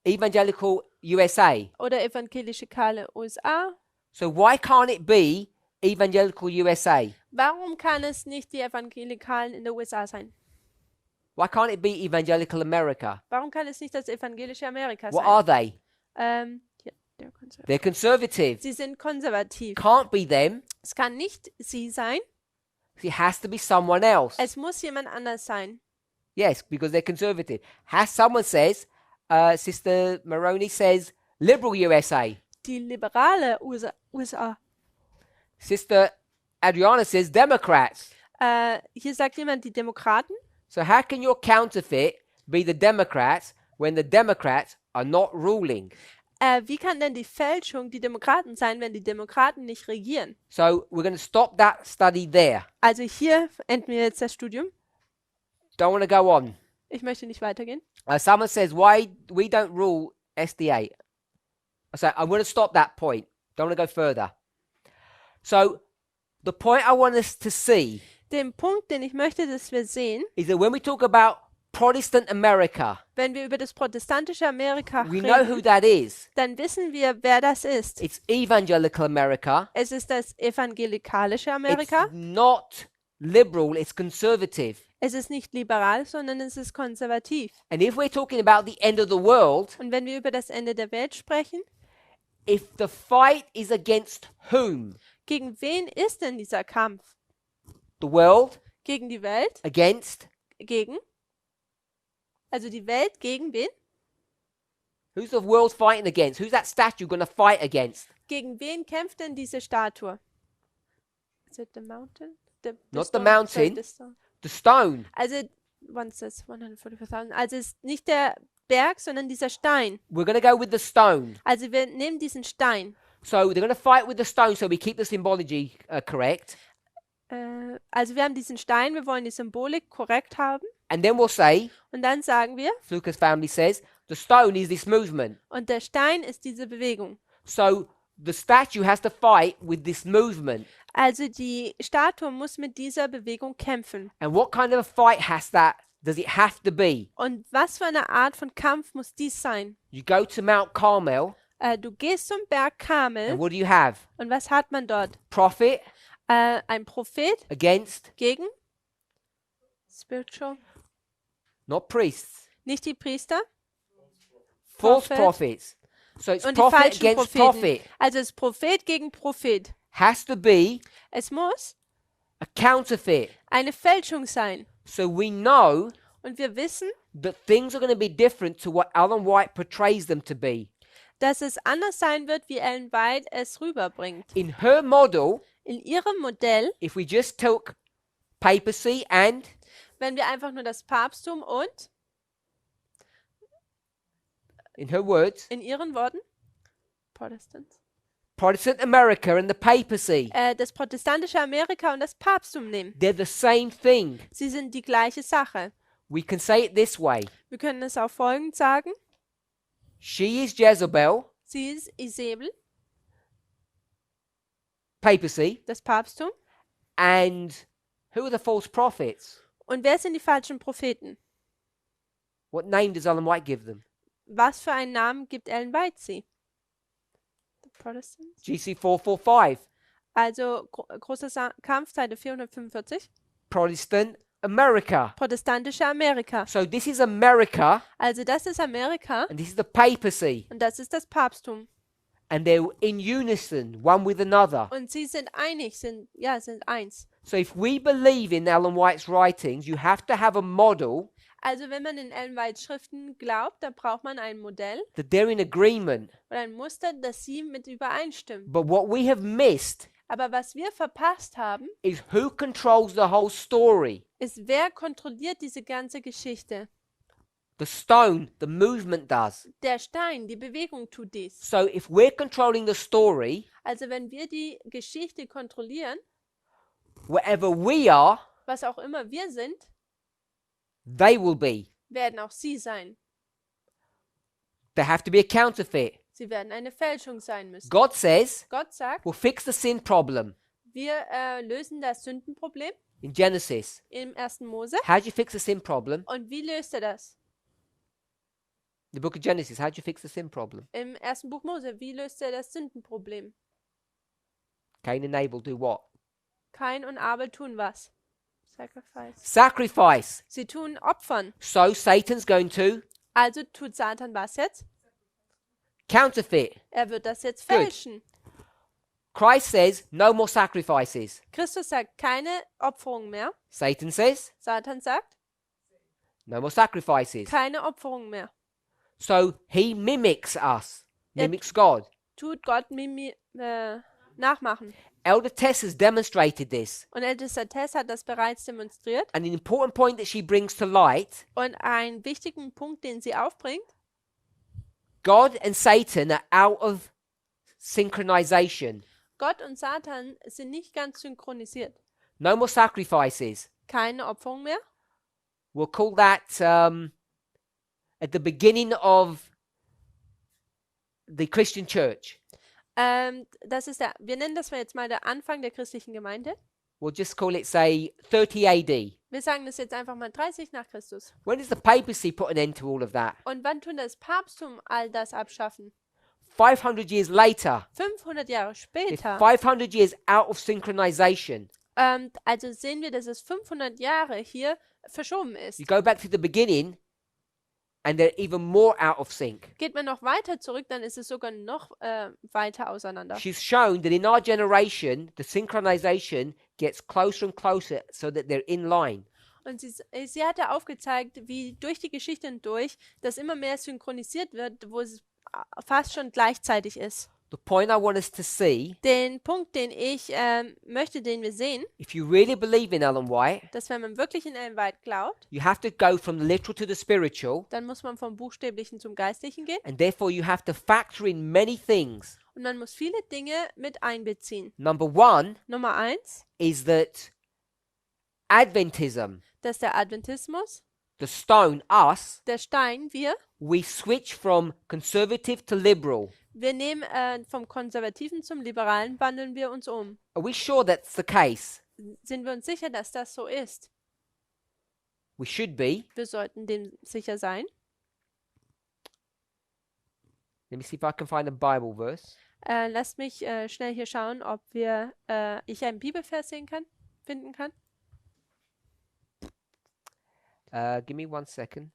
evangelical USA. oder evangelikale USA. So why can't it be evangelical USA? Warum kann es nicht die Evangelikalen in der USA sein? Why can't it be evangelical America? Warum kann es nicht das evangelische Amerika What sein? are they? They're conservative. They're conservative. Sie sind konservativ. Can't be them. Es kann nicht sie sein. It has to be someone else. Es muss jemand anders sein. Yes, because they're conservative. Has someone says, Sister Maroney says, liberal USA. Die liberale USA. Sister Adriana says Democrats. Hier sagt jemand die Demokraten. So how can your counterfeit be the Democrats when the Democrats are not ruling? Wie kann denn die Fälschung die Demokraten sein, wenn die Demokraten nicht regieren? So we're going to stop that study there. Also hier enden wir jetzt das Studium. Don't want to go on. Ich möchte nicht weitergehen. Someone says, why we don't rule SD8. So I'm going to stop that point. Don't want to go further. So the point I want us to see Den Punkt, den ich möchte, dass wir sehen, is that when we talk about Protestant America, wenn wir über das protestantische Amerika we know who reden, that is. dann wissen wir, wer das ist. It's evangelical America. Es ist das evangelikalische Amerika. It's not liberal, it's conservative. Es ist nicht liberal, sondern es ist konservativ. And if we're talking about the end of the world, Und wenn wir über das Ende der Welt sprechen, if the fight is against whom? gegen wen ist denn dieser Kampf? The world Gegen die Welt? against? Gegen? Also die Welt gegen wen? Who's the world fighting against? Who's that statue going to fight against? Gegen wen kämpft denn diese Statue? Is it the mountain? Not the stone? mountain. Sorry, the stone. The stone. Also, once says 144,000. Also es ist nicht der Berg, sondern dieser Stein. We're going to go with the stone. Also wir nehmen diesen Stein. So they're going to fight with the stone so we keep the symbology correct. Also wir haben diesen Stein, wir wollen die Symbolik korrekt haben. And then we'll say, Und dann sagen wir, Lucas family says, the stone is this movement. und der Stein ist diese Bewegung. So the statue has to fight with this movement. Also die Statue muss mit dieser Bewegung kämpfen. And what kind of a fight does it have to be? Und was für eine Art von Kampf muss dies sein? You go to Mount Carmel, Du gehst zum Berg Karmel and what do you have? und was hat man dort? Prophet Ein Prophet against, gegen Spiritual, not priests, nicht die Priester false Prophet. prophets. So it's und die prophet falschen against Propheten. prophet. Also es ist Prophet gegen Prophet. Has to be Es muss a counterfeit. eine Fälschung sein. So we know Und wir wissen, that things are going to be different to what Ellen White portrays them to be. dass es anders sein wird, wie Ellen White es rüberbringt. In her model, In ihrem Modell, if we just took papacy and wenn wir einfach nur das Papsttum und, in her words, in ihren Worten, Protestants, Protestant America and the papacy, das protestantische Amerika und das Papsttum nehmen. they're the same thing. Sie sind die gleiche Sache. We can say it this way. Wir können es auch folgend sagen. She is Jezebel, Sie ist Isabel, papacy, das Papsttum. and who are the false prophets? Und wer sind die falschen Propheten? What name does Ellen White give them? Was für einen Namen gibt Ellen White sie? The Protestants. GC 445, Also großer Kampf, Seite 445. Protestant America. Protestantische Amerika. So this is America Also das ist Amerika and this is the papacy, und das ist das Papsttum. and they're in unison, one with another. Und sie sind einig, sind eins. So if we believe in Ellen White's writings, you have to have a model Also wenn man in Ellen Whites Schriften glaubt, dann braucht man ein Modell that they're in agreement. oder ein Muster, das sie mit übereinstimmt. But what we have missed Aber was wir verpasst haben, is who controls the whole story. ist, wer kontrolliert diese ganze Geschichte? The stone, the movement does. Der Stein, die Bewegung tut dies. So if we're controlling the story, Also wenn wir die Geschichte kontrollieren, whatever we are, was auch immer wir sind, they will be. werden auch sie sein. There have to be a counterfeit. Sie werden eine Fälschung sein müssen. God says, Gott sagt, we'll fix the sin problem wir lösen das Sündenproblem in Genesis. im 1. Mose. How do you fix the sin problem? Und wie löst er das? The book of Genesis, how do you fix the sin problem? Im 1. Buch Mose, wie löst er das Sündenproblem? Cain and Abel do what? Kain und Abel tun was? Sacrifice. Sacrifice. Sie tun Opfern. So Satan's going to Also tut Satan was jetzt? counterfeit. Er wird das jetzt Good. fälschen. Christ says, no more sacrifices. Christus sagt keine Opferung mehr. Satan says, Satan sagt no more sacrifices. keine Opferung mehr. So he mimics us, mimics God. Tut Gott nachmachen. Elder Tess has demonstrated this. Und Ältester Tess hat das bereits demonstriert. And an important point that she brings to light, Und einen wichtigen Punkt, den sie aufbringt, God and Satan are out of synchronization. Gott und Satan sind nicht ganz synchronisiert. No more sacrifices. Keine Opferung mehr. We'll call that at the beginning of the Christian church. Wir nennen das jetzt mal der Anfang der christlichen Gemeinde. We'll just call it, say, 30 AD. Wir sagen das jetzt einfach mal 30 nach Christus. When does the papacy put an end to all of that? Und wann tun das Papsttum all das abschaffen? 500 years later. 500 Jahre It's später. 500 years out of synchronization. Also sehen wir, dass es 500 Jahre hier verschoben ist. You go back to the beginning and they're even more out of sync. Geht man noch weiter zurück, dann ist es sogar noch weiter auseinander. She's shown that in our generation, the synchronization gets closer and closer so that they're in line. Und sie hatte aufgezeigt, wie durch die Geschichte hindurch das immer mehr synchronisiert wird, wo es fast schon gleichzeitig ist. The point I want us to see, Den Punkt, den ich möchte, den wir sehen, if you really believe in Ellen White, dass wenn man wirklich in Ellen White glaubt, you have to go from the literal to the spiritual, dann muss man vom Buchstäblichen zum Geistlichen gehen and therefore you have to factor in many things. und man muss viele Dinge mit einbeziehen. Number one Nummer 1, is that Adventism, dass der Adventismus, the stone, us, der Stein, we switch from conservative to liberal. wir nehmen vom Konservativen zum Liberalen, wandeln wir uns um. Are we sure that's the case? Sind wir uns sicher, dass das so ist? We should be. Wir sollten dem sicher sein. Let me see if I can find a Bible verse. Lasst mich schnell hier schauen, ob ich einen Bibelvers finden kann. Give me 1 second.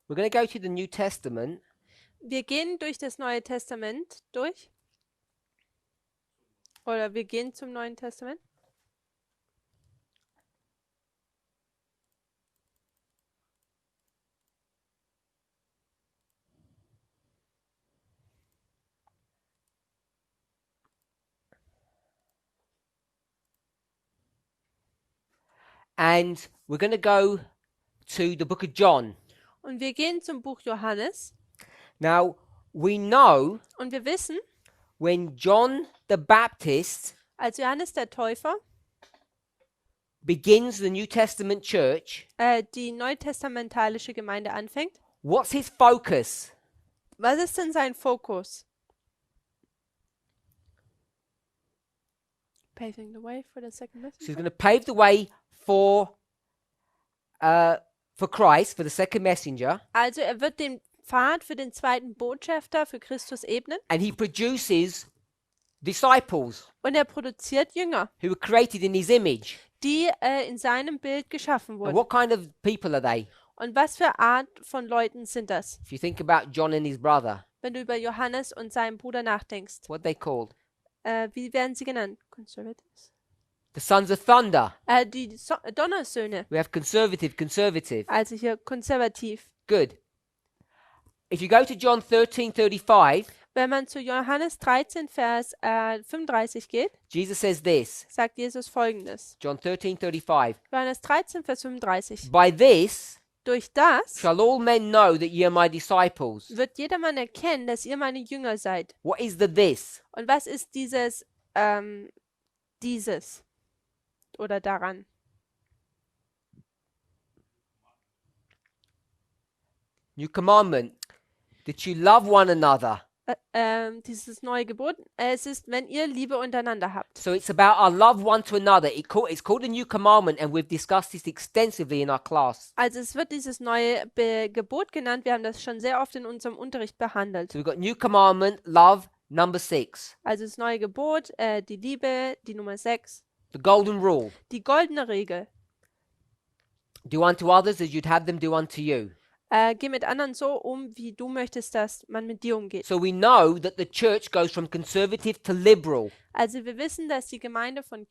We're going to go to the New Testament. Wir gehen durch das Neue Testament durch. Oder wir gehen zum Neuen Testament. And we're going to go to the book of John. Und wir gehen zum Buch Johannes. Now, we know Und wir wissen, when John the Baptist als Johannes der Täufer begins the New Testament church, die neutestamentalische Gemeinde anfängt, what's his focus? was ist denn sein Fokus? Paving the way for the second So he's message. going to pave the way for Christ, for the second messenger, Also er wird den Pfad für den zweiten Botschafter für Christus ebnen and he produces disciples und er produziert Jünger, who were created in his image. die in seinem Bild geschaffen And wurden. what kind of people are they? Und was für Art von Leuten sind das? If you think about John and his brother, Wenn du über Johannes und seinen Bruder nachdenkst, what are they called? wie werden sie genannt? Conservatives? The sons of thunder. Die Donnersöhne, We have conservative. also hier konservativ. Good. If you go to John 13:35, Wenn man zu Johannes 13, Vers 35 geht, Jesus says this. sagt Jesus folgendes. John 13:35. Johannes 13, Vers 35. By this Durch das shall all men know that ye are my disciples. wird jedermann erkennen, dass ihr meine Jünger seid. What is the this? Und was ist dieses oder daran? New commandment. That you love one another. Dieses neue Gebot, es ist, wenn ihr Liebe untereinander habt. So it's about our love one to another. It's called a new commandment, and we've discussed this extensively in our class. Also es wird dieses neue Gebot genannt. Wir haben das schon sehr oft in unserem Unterricht behandelt. So we've got new commandment, love. Number 6. Also das neue Gebot, die Liebe, die Nummer 6. The golden rule. Die goldene Regel. Do unto others as you'd have them do unto you. Geh mit anderen so um, wie du möchtest, dass man mit dir umgeht. So we know that the church goes from conservative to liberal. Also wir wissen, dass die Gemeinde von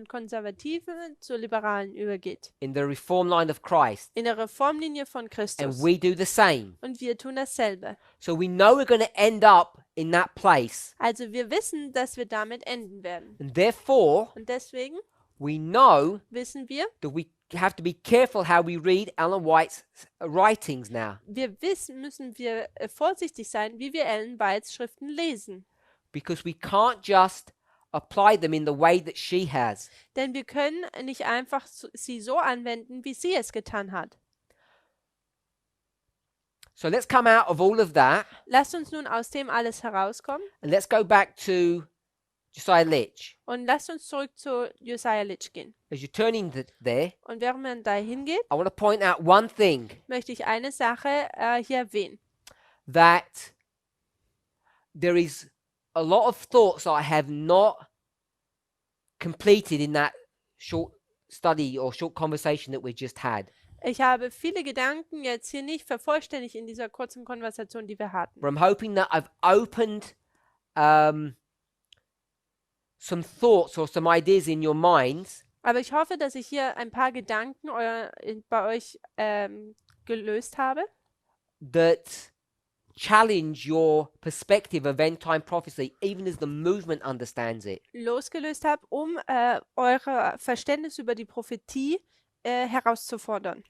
Konservativen zu Liberalen übergeht. In the reform line of Christ. In der Reformlinie von And Christus. we do the same. Und wir tun dasselbe. So we know we're going to end up in that place. Also wir wissen, dass wir damit enden werden. And therefore, Und deswegen we know wissen wir, that we have to be careful how we read Ellen White's writings now. müssen wir vorsichtig sein, wie wir Ellen Whites Schriften lesen. Because we can't just apply them in the way that she has. Denn wir können nicht einfach sie so anwenden, wie sie es getan hat. So let's come out of all of that Lasst uns nun aus dem alles herauskommen and let's go back to Josiah Litch. und lasst uns zurück zu Josiah Litch gehen. As you're turning there, Und während man da hingeht, I want to point out one thing möchte ich eine Sache hier erwähnen. that there is a lot of thoughts that I have not completed in that short study or short conversation that we just had. Ich habe viele Gedanken jetzt hier nicht vervollständigt in dieser kurzen Konversation, die wir hatten. But I'm hoping that I've opened some thoughts or some ideas in your minds Aber ich hoffe, dass ich hier ein paar Gedanken bei euch gelöst habe, that challenge your perspective of end time prophecy, even as the movement understands it. losgelöst habe, um euer Verständnis über die Prophetie herauszufordern.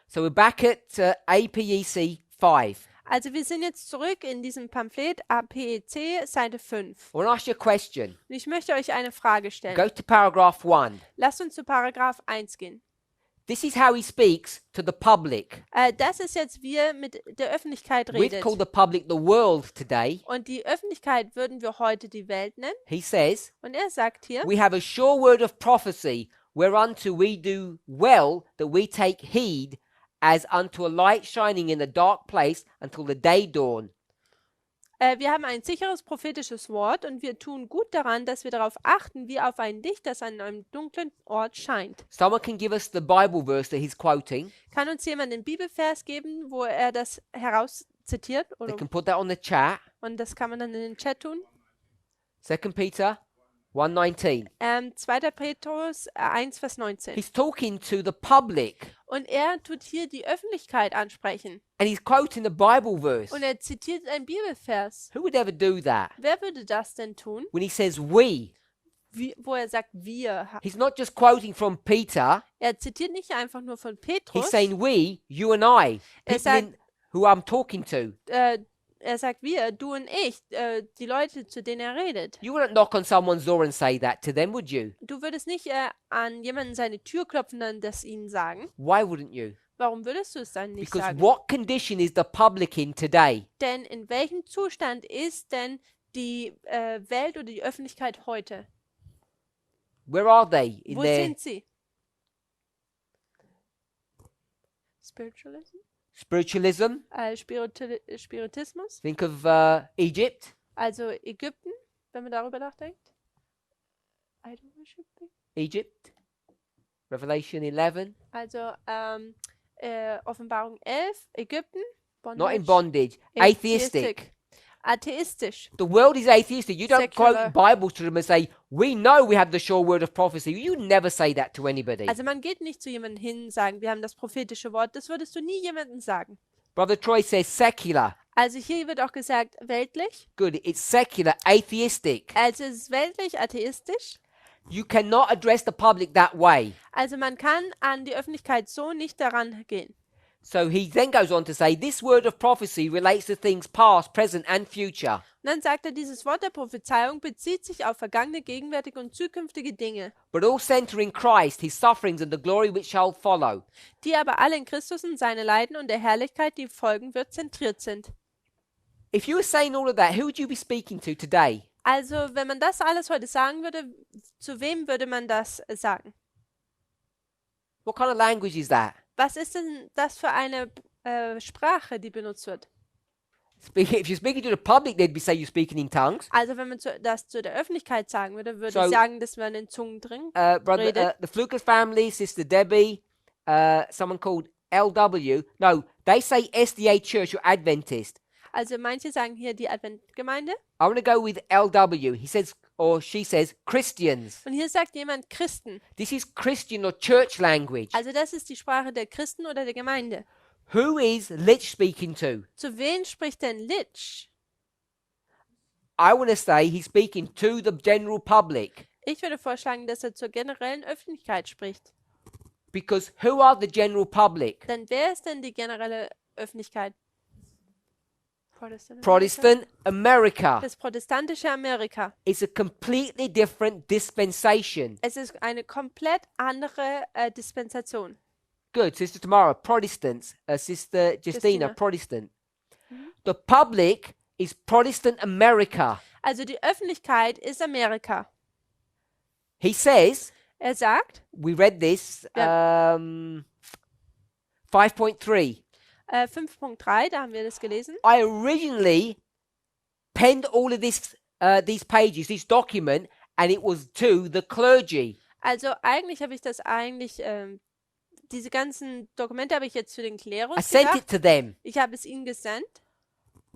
So we're back at APEC 5. Also wir sind jetzt zurück in diesem Pamphlet APEC, Seite 5. I want to ask you a question. Und ich möchte euch eine Frage stellen. Go to paragraph 1. Lasst uns zu Paragraph 1 gehen. This is how he speaks to the public. Das ist jetzt, wie er mit der Öffentlichkeit We'd redet. call the public the world today. Und die Öffentlichkeit würden wir heute die Welt nennen. He says, Und er sagt hier, we have a sure word of prophecy, whereunto we do well that we take heed, as unto a light shining in a dark place until the day dawn. wir haben ein sicheres prophetisches Wort und wir tun gut daran, dass wir darauf achten, wie auf ein Licht, das an einem dunklen Ort scheint. Someone can give us the Bible verse that he's quoting. Kann uns jemand den Bibelvers geben, wo er das herauszitiert? They Oder, can put that on the chat. und das kann man dann in den Chat tun. 2 Peter 1:19. 2. Petrus 1, Vers 19. He's talking to the public Und er tut hier die Öffentlichkeit ansprechen. and he's quoting the Bible verse. Und er zitiert einen Bibelvers. Who would ever do that? Wer würde das denn tun? When he says we, Wo er sagt, wir. he's not just quoting from Peter, Er zitiert nicht einfach nur von he's Petrus. saying we, you and I, Er people who I'm talking to. Er sagt wir, du und ich, die Leute, zu denen er redet. You wouldn't knock on someone's door and say that to them, would you? Du würdest nicht an jemanden seine Tür klopfen und das ihnen sagen. Why wouldn't you? Warum würdest du es dann nicht Because sagen? what condition is the public in today? Denn in welchem Zustand ist denn die Welt oder die Öffentlichkeit heute? Where are they in Wo their sind sie? Spiritualism? spiritualism? Spiritismus? Think of Egypt. Also Ägypten, wenn man darüber nachdenkt. Idol worshiping? Egypt. Revelation 11. Also Offenbarung 11, Ägypten. Not in bondage. Atheistic. Atheistisch. The world is atheistic. You don't Secular. quote Bibles to them and say, we know we have the sure word of prophecy. You never say that to anybody. Also man geht nicht zu jemandem hin und sagen, wir haben das prophetische Wort. Das würdest du nie jemandem sagen. Brother Troy says secular. Also hier wird auch gesagt, weltlich. Good. It's secular, atheistic. Also es ist weltlich, atheistisch. You cannot address the public that way. Also man kann an die Öffentlichkeit so nicht daran gehen. So he then goes on to say, this word of prophecy relates to things past, present, and future. Und dann sagt er, dieses Wort der Prophezeiung bezieht sich auf vergangene, gegenwärtige und zukünftige Dinge, But all center in Christ, his sufferings, and the glory which shall follow. die aber alle in Christus und seine Leiden und der Herrlichkeit, die folgen wird, zentriert sind. If you were saying all of that, who would you be speaking to today? Also, wenn man das alles heute sagen würde, zu wem würde man das sagen? What kind of language is that? Was ist denn das für eine Sprache, die benutzt wird? If you're speaking to the public, they'd be say you're speaking in tongues. Also wenn man das zu der Öffentlichkeit sagen würde, würde So, ich sagen, dass man in Zungen drin Brother, redet. the Flukas family, Sister Debbie, someone called LW. No, they say SDA Church or Adventist. Also manche sagen hier die Adventgemeinde I want to go with LW. He says, or she says, Christians. und hier sagt jemand Christen. This is Christian or church language. Also das ist die Sprache der Christen oder der Gemeinde. Who is Lich speaking to? Zu wen spricht denn Litsch? I want to say he's speaking to the general public. Ich würde vorschlagen, dass er zur generellen Öffentlichkeit spricht. Because who are the general public? Denn wer ist denn die generelle Öffentlichkeit? Protestant America. Das protestantische Amerika. It's a completely different dispensation. Es ist eine komplett andere Dispensation. Good, Sister Tamara, Protestants. Sister Justina, Justina. Protestant. The public is Protestant America. Also die Öffentlichkeit ist Amerika. He says, Er sagt, we read this, Ja. 5.3. 5.3, da haben wir das gelesen. I originally penned all of these pages, this document, and it was to the clergy. Also eigentlich habe ich diese ganzen Dokumente habe ich jetzt für den I Klerus sent gedacht. it to them, Ich habe es ihnen gesendet.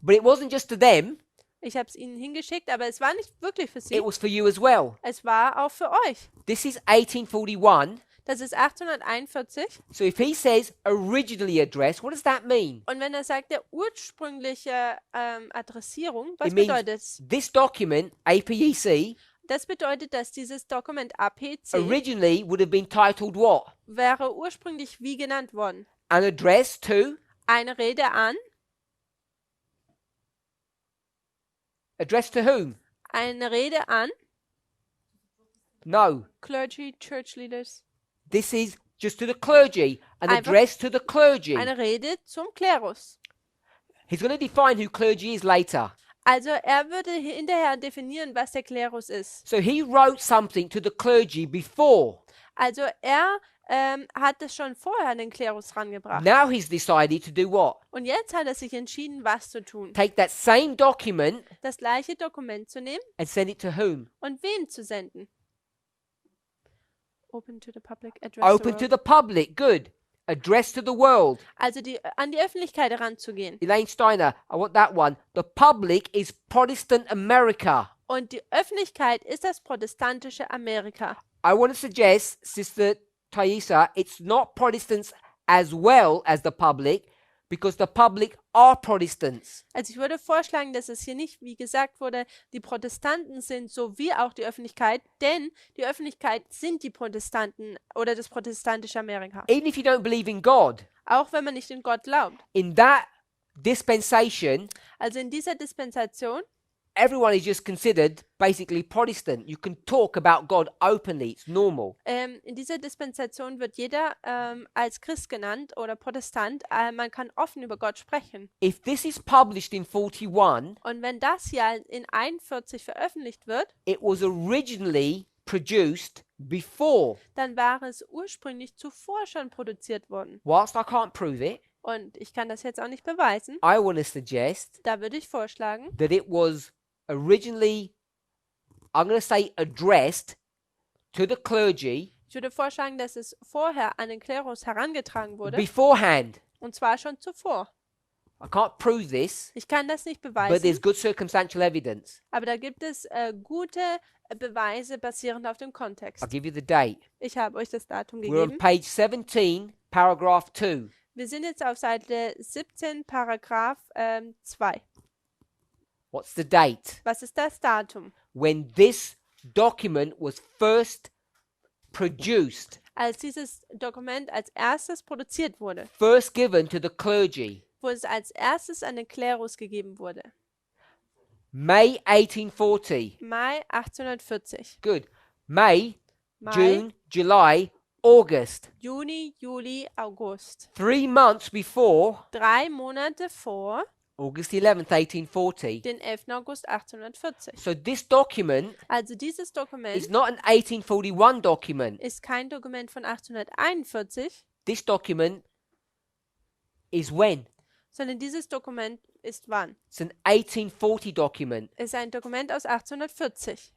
but it wasn't just to them, Ich habe es ihnen hingeschickt, aber es war nicht wirklich für sie. it was for you as well. Es war auch für euch. This is 1841. Das ist 1841. So if he says originally addressed, what does that mean? Und wenn er sagt, der ursprüngliche Adressierung, was It means bedeutet es? this document, APEC, Das bedeutet, dass dieses Dokument APC originally would have been titled what? wäre ursprünglich wie genannt worden? An address to? Eine Rede an, Address to whom? eine Rede an No. Clergy, Church Leaders, This is just to the clergy. An Einfach address to the clergy. eine Rede zum Klerus. He's going to define who clergy is later. Also er würde hinterher definieren, was der Klerus ist. So he wrote something to the clergy before. Also er hat es schon vorher an den Klerus rangebracht. Now he's decided to do what? Und jetzt hat er sich entschieden, was zu tun. Take that same document Das gleiche Dokument zu nehmen and send it to whom? und wem zu senden. Open to the public, address Open the to world. the public. Good. Address to the world. Also an die Öffentlichkeit heranzugehen. Elaine Steiner, I want that one. The public is Protestant America. Und die Öffentlichkeit ist das protestantische Amerika. I want to suggest, Sister Thaisa, it's not Protestants as well as the public, because the public are Protestants. Also ich würde vorschlagen, dass es hier nicht, wie gesagt wurde, die Protestanten sind, sowie auch die Öffentlichkeit, denn die Öffentlichkeit sind die Protestanten oder das protestantische Amerika. Even if you don't believe in God, Auch wenn man nicht in Gott glaubt. in that dispensation, Also in dieser Dispensation everyone is just considered basically Protestant. You can talk about God openly, it's normal. in dieser Dispensation wird jeder als Christ genannt oder Protestant. Man kann offen über Gott sprechen. If this is published in 41, Und wenn das hier in 41 veröffentlicht wird, it was originally produced before. dann war es ursprünglich zuvor schon produziert worden. Whilst I can't prove it, Und ich kann das jetzt auch nicht beweisen. I want to suggest Da würde ich vorschlagen, that it was originally, I'm going to say, addressed to the clergy ich würde vorschlagen, dass es vorher an den Klerus herangetragen wurde. beforehand. Und zwar schon zuvor. I can't prove this, Ich kann das nicht but beweisen, there's good circumstantial evidence. aber da gibt es gute Beweise basierend auf dem Kontext. I'll give you the date. Ich habe euch das Datum We're on gegeben. page 17, paragraph 2. Wir sind jetzt auf Seite 17, Paragraph 2. What's the date? Was ist das Datum? When this document was first produced, Als dieses Dokument als erstes produziert wurde, first given to the clergy. wo es als erstes an den Klerus gegeben wurde. May 1840. Mai 1840. Good. May, Mai, June, July, August. Juni, Juli, August. 3 months before 3 Monate vor August 11th, 1840. den 11. August 1840. So this document Also dieses Dokument is not an 1841 document. ist kein Dokument von 1841, This document is when? sondern dieses Dokument ist wann? It's an 1840 document Ist ein Dokument aus 1840,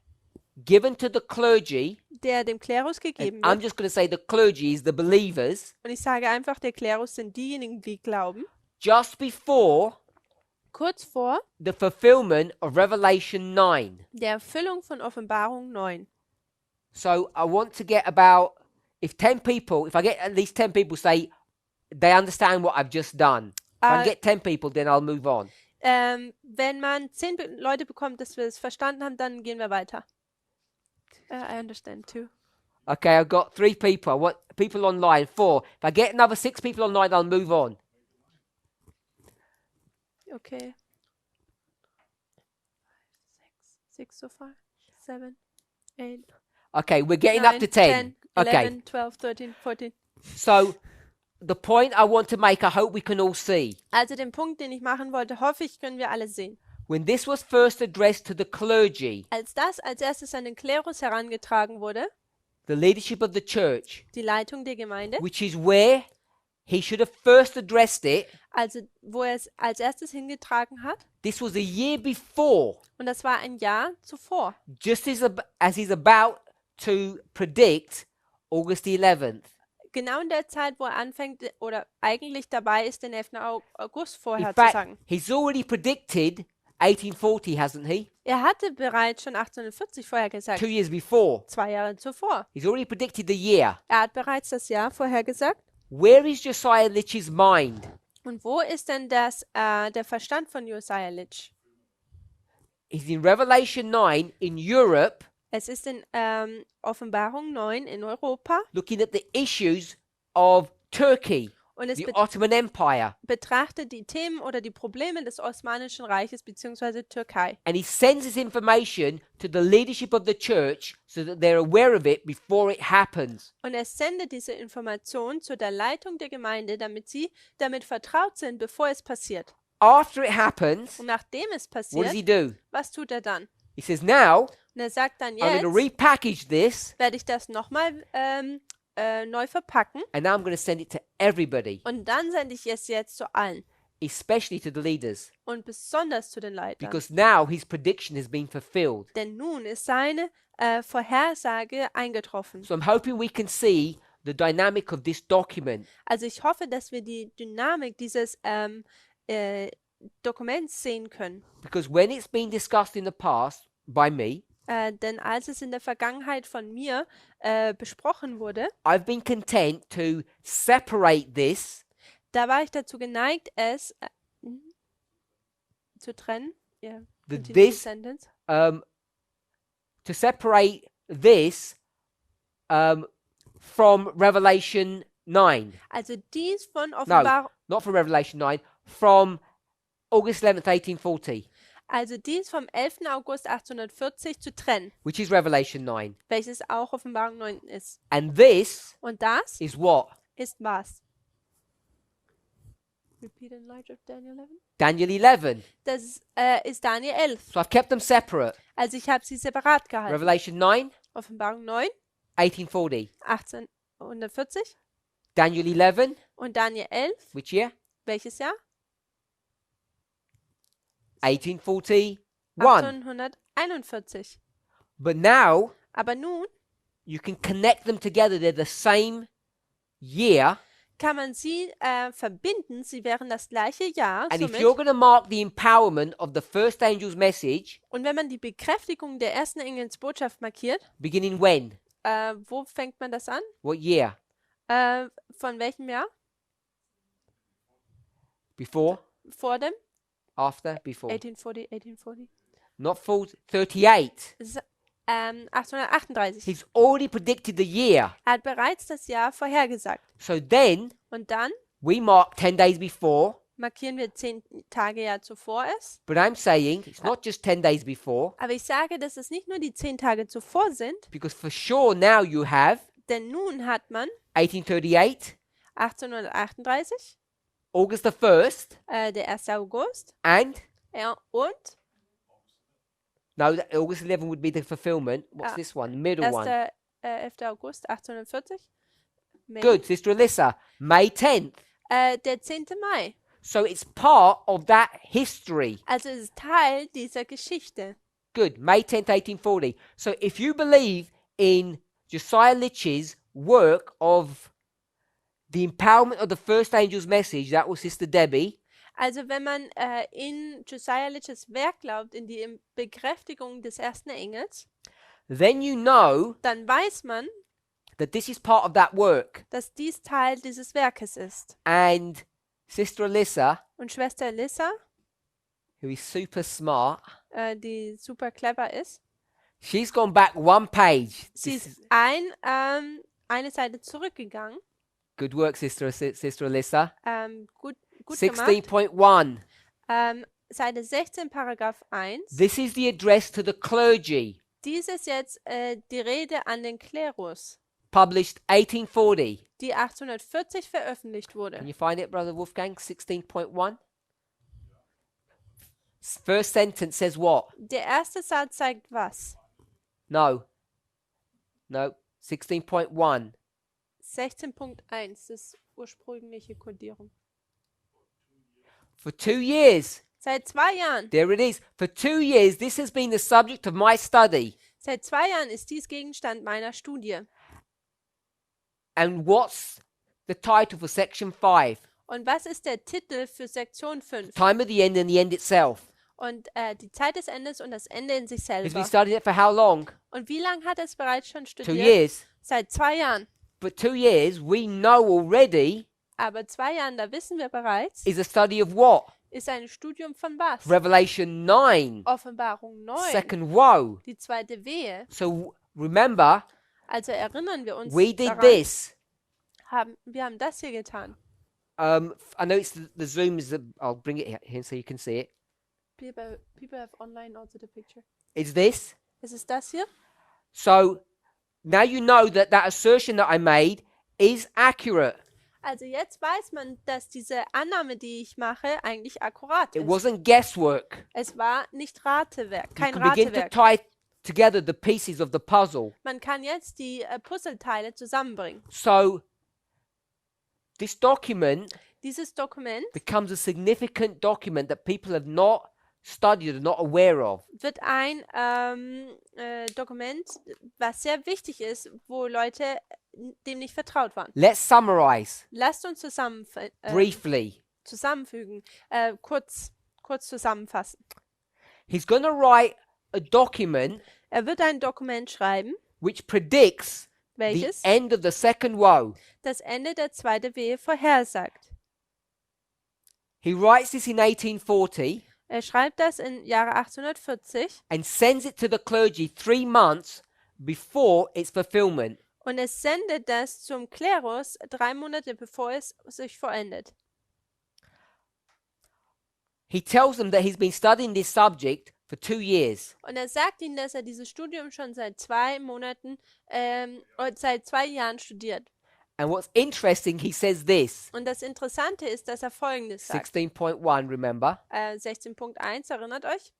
given to the clergy. der dem Klerus And gegeben I'm wird. just going to say the clergy is the believers Und ich sage einfach, der Klerus sind diejenigen, die glauben. just before Kurz vor the fulfillment of Revelation 9. der Erfüllung von Offenbarung 9. So I want to get about, if I get at least 10 people say they understand what I've just done. If I can get 10 people, then I'll move on. Wenn man 10 Leute bekommt, dass wir es verstanden haben, dann gehen wir weiter. I understand too. Okay, I've got 3 people. I want people online, 4. If I get another 6 people online, I'll move on. Okay. 6 so far. 7, 8, Okay, we're getting 9, up to 10. 11, Okay, 12, 13, 14. so the point I want to make, I hope we can all see. Also den Punkt, den ich machen wollte, hoffe ich, können wir alle sehen. When this was first addressed to the clergy, Als das als erstes an den Klerus herangetragen wurde, the leadership of the church, die Leitung der Gemeinde, which is where he should have first addressed it, also wo er es als erstes hingetragen hat, this was a year before, und das war ein Jahr zuvor, just as he's about to predict August the 11th. genau in der Zeit, wo er anfängt oder eigentlich dabei ist, den 11. August In vorher zu fact, sagen. he's already predicted 1840, hasn't he? Er hatte bereits schon 1840 vorhergesagt, 2 years before. 2 Jahre zuvor. He's already predicted the year. Er hat bereits das Jahr vorhergesagt. Where is Josiah Litch's mind? Und wo ist denn der Verstand von Josiah Litch? He's in Revelation 9 in Europe, Es ist in Offenbarung 9 in Europa looking at the issues of Turkey, und es the Ottoman Empire. betrachtet die Themen oder die Probleme des Osmanischen Reiches bzw. Türkei. And he sends this information to the leadership of the church so that they're aware of it before it happens. Und er sendet diese Information zu der Leitung der Gemeinde, damit sie damit vertraut sind, bevor es passiert. After it happens, Und nachdem es what does passiert, he do? was tut er dann? He says, now Und er sagt dann, I'm going to jetzt repackage this werde ich das nochmal neu verpacken and now I'm going to send it to everybody, und dann sende ich es jetzt zu allen especially to the leaders, und besonders zu den Leitern. because now his prediction has been fulfilled. Denn nun ist seine Vorhersage eingetroffen. So I'm hoping we can see the dynamic of this document. Also ich hoffe, dass wir die Dynamik dieses Dokuments sehen können. Because when it's been discussed in the past by me, Denn als es in der Vergangenheit von mir besprochen wurde, I've been content to separate this da war ich dazu geneigt, es zu trennen. Yeah, The continue the this- sentence. to separate this from Revelation 9. Also dies von Offenbarung, Not from Revelation 9, from August 11th, 1840, also dies vom 11. August 1840 zu trennen, which is Revelation 9. welches auch Offenbarung 9 ist. And this Und das is what? ist was? Repeat in light of Daniel 11. Daniel 11. Das ist Daniel 11. So I've kept them separate. Also ich habe sie separat gehalten. Revelation 9, Offenbarung 9, 1840. 1840 Daniel 11, und Daniel 11, which year? welches Jahr? 1841. 1841. But now Aber nun you can connect them together. They're the same year. kann man sie verbinden. Sie wären das gleiche Jahr. And if Somit. you're going to mark the empowerment of the first angel's message, Und wenn man die Bekräftigung der ersten Engelsbotschaft markiert, beginning when? wo fängt man das an? What year? Von welchem Jahr? Before? Vor dem? After? Before? 1840. Not full 38. Das ist, 1838. He's already predicted the year. Er hat bereits das Jahr vorhergesagt. So then Und dann we mark 10 days before. markieren wir 10 Tage ja zuvor es. But I'm saying it's not just 10 days before, Aber ich sage, dass es nicht nur die 10 Tage zuvor sind, because for sure now you have denn nun hat man 1838, 1838, August the 1st, der 1. August, and und no, August 11 would be the fulfillment. What's this one? Middle one. 11. August 1840. May. Good, Sister Alyssa. May 10th. Der 10. Mai. So it's part of that history. Also es ist Teil dieser Geschichte. Good. May 10th, 1840. So if you believe in Josiah Litch's work of the empowerment of the first angel's message, that was Sister Debbie, Also wenn man in Josiah Litches Werk glaubt, in die Bekräftigung des ersten Engels, then you know dann weiß man, that this is part of that work. dass dies Teil dieses Werkes ist. And Sister Alyssa, Und Schwester Alyssa, who is super smart, die super clever ist, she's gone back one page. sie This ist is eine Seite zurückgegangen. good work, Sister Alyssa. Gut gemacht. 16.1. Seite 16, Paragraph 1. This is the address to the clergy, Dies ist jetzt die Rede an den Klerus, published 1840. die 1840 veröffentlicht Can wurde. you find it, Brother Wolfgang? 16.1. First sentence says what? Der erste Satz zeigt was? No. 16.1. 16.1, das ursprüngliche Kodierung. For 2 years, Seit 2 Jahren, there it is. For 2 years, this has been the subject of my study. seit 2 Jahren ist dies Gegenstand meiner Studie. And what's the title for section 5? Und was ist der Titel für Sektion 5? Time of the end and the end itself. Und die Zeit des Endes und das Ende in sich Has been selber. studied it for how long? Und wie lange hat er es bereits schon 2 studiert? years. Seit 2 Jahren. But 2 years, we know already, Aber 2 Jahren, da wissen wir bereits, is a study of what? ist ein Studium von was? Revelation 9, Offenbarung 9, second woe. die zweite Wehe. So remember, Also erinnern wir uns we did daran, this. wir haben das hier getan. I know it's the Zoom is I'll bring it here so you can see it. People have online also the picture. It's this. Ist es das hier? So now you know that that assertion that I made is accurate. Also jetzt weiß man, dass diese Annahme, die ich mache, eigentlich akkurat It ist. wasn't guesswork. Es war nicht Ratewerk, You kein can begin to Ratewerk. tie together the pieces of the puzzle. Man kann jetzt die Puzzleteile zusammenbringen. So this document Dieses Dokument becomes a significant document that people have not studied or not aware of. wird ein Dokument, was sehr wichtig ist, wo Leute dem nicht vertraut waren. Let's summarize Lasst uns briefly. zusammenfügen, kurz zusammenfassen. He's going to write a document Er wird ein Dokument schreiben, which predicts the welches end of the second woe. das Ende der zweiten Wehe vorhersagt. He writes this in 1840 Er schreibt das im Jahre 1840 and sends it to the clergy 3 months before its fulfillment. und es sendet das zum Klerus 3 Monate bevor es sich vollendet. He tells them that he's been studying this subject for 2 years. Und er sagt ihnen, dass er dieses Studium schon seit 2 Monaten, oder seit 2 Jahren studiert. And what's interesting, he says this. Und das Interessante ist, dass er Folgendes sagt. 16.1, remember? 16.1, erinnert euch?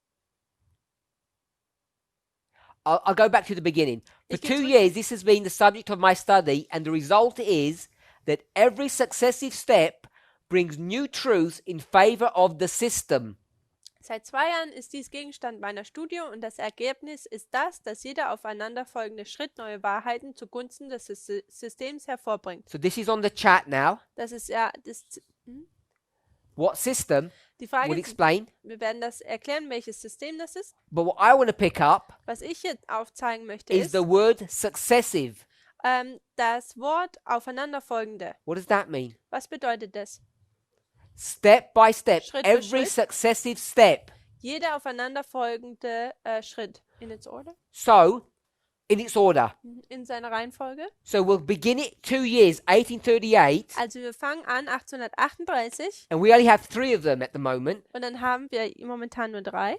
I'll go back to the beginning. For Ich geh 2 zurück. years, this has been the subject of my study, and the result is that every successive step brings new truths in favor of the system. Seit 2 Jahren ist dies Gegenstand meiner Studie und das Ergebnis ist das, dass jeder aufeinanderfolgende Schritt neue Wahrheiten zugunsten des Systems hervorbringt. So this is on the chat now. Das ist ja What system? die Frage. We'll Ist, explain. wir werden das erklären, welches System das ist. But what I want to pick up Was ich hier aufzeigen möchte, is ist the word successive. das Wort aufeinanderfolgende. What does that mean? Was bedeutet das? Step by step, Schritt für every Schritt. successive step. Jeder aufeinanderfolgende Schritt in its order, So, in its order. in seiner Reihenfolge. So we'll begin it 2 years, 1838, Also wir fangen an 1838 and we only have 3 of them at the moment. und dann haben wir momentan nur 3.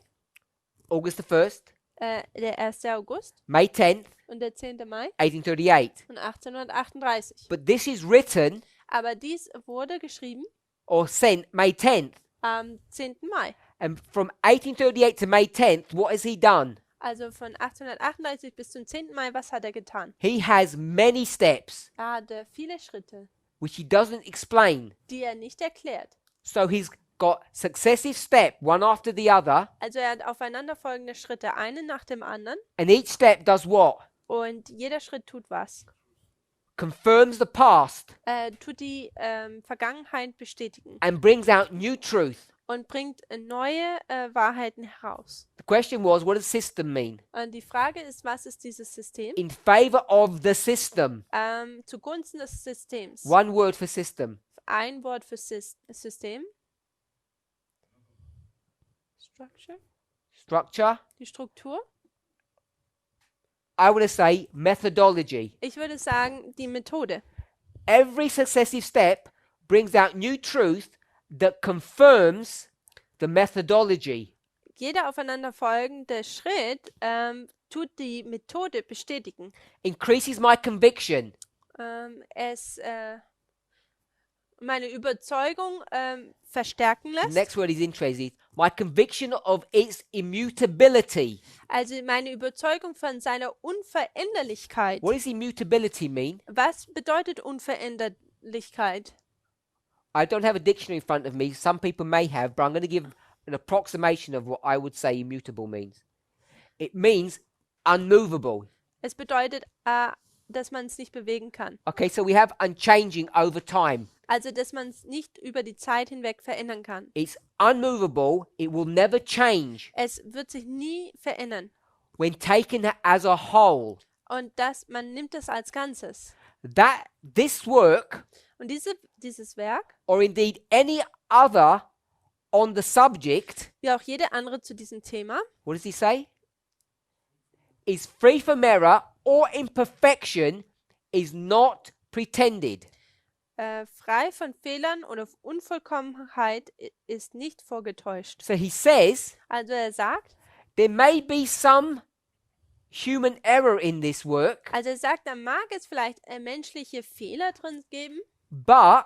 August the 1st, Der 1. August May 10th, und der 10. Mai 1838. und 1838. But this is written Aber dies wurde geschrieben or sent May 10th. am 10. Mai. And from 1838 to May 10th, what has he done? Also von 1838 bis zum 10. Mai, was hat er getan? He has many steps Er hatte viele Schritte, which he doesn't explain. die er nicht erklärt. So he's got successive step, one after the other, Also er hat aufeinanderfolgende Schritte, einen nach dem anderen. and each step does what? Und jeder Schritt tut was. Confirms the past Tut die Vergangenheit bestätigen and brings out new truth. und bringt neue Wahrheiten heraus. The question was, what does system mean? Und die Frage ist, was ist dieses System? In favor of the system. Zugunsten des Systems. One word for system. Ein Wort für System. Structure. Structure. Die Struktur. I want to say methodology. Ich würde sagen, die Methode. Every successive step brings out new truth that confirms the methodology. Jeder aufeinanderfolgende Schritt tut die Methode bestätigen. Increases my conviction. Es meine Überzeugung verstärken The lässt. next word is interesting. My conviction of its immutability. Also meine Überzeugung von seiner Unveränderlichkeit. What does immutability mean? Was bedeutet Unveränderlichkeit? I don't have a dictionary in front of me. Some people may have, but I'm going to give an approximation of what I would say immutable means. It means unmovable. Es bedeutet, dass man es nicht bewegen kann. Okay, so we have unchanging over time. Also, dass man es nicht über die Zeit hinweg verändern kann. It's unmovable. It will never change Es wird sich nie verändern. when taken as a whole. Und man nimmt es als Ganzes. This work, Und dieses Werk, or indeed any other on the subject, wie auch jede andere zu diesem Thema, what does he say? Is free from error or imperfection, is not pretended. frei von Fehlern oder Unvollkommenheit ist nicht vorgetäuscht. So he says Also er sagt, there may be some human error in this work, da mag es vielleicht menschliche Fehler drin geben, but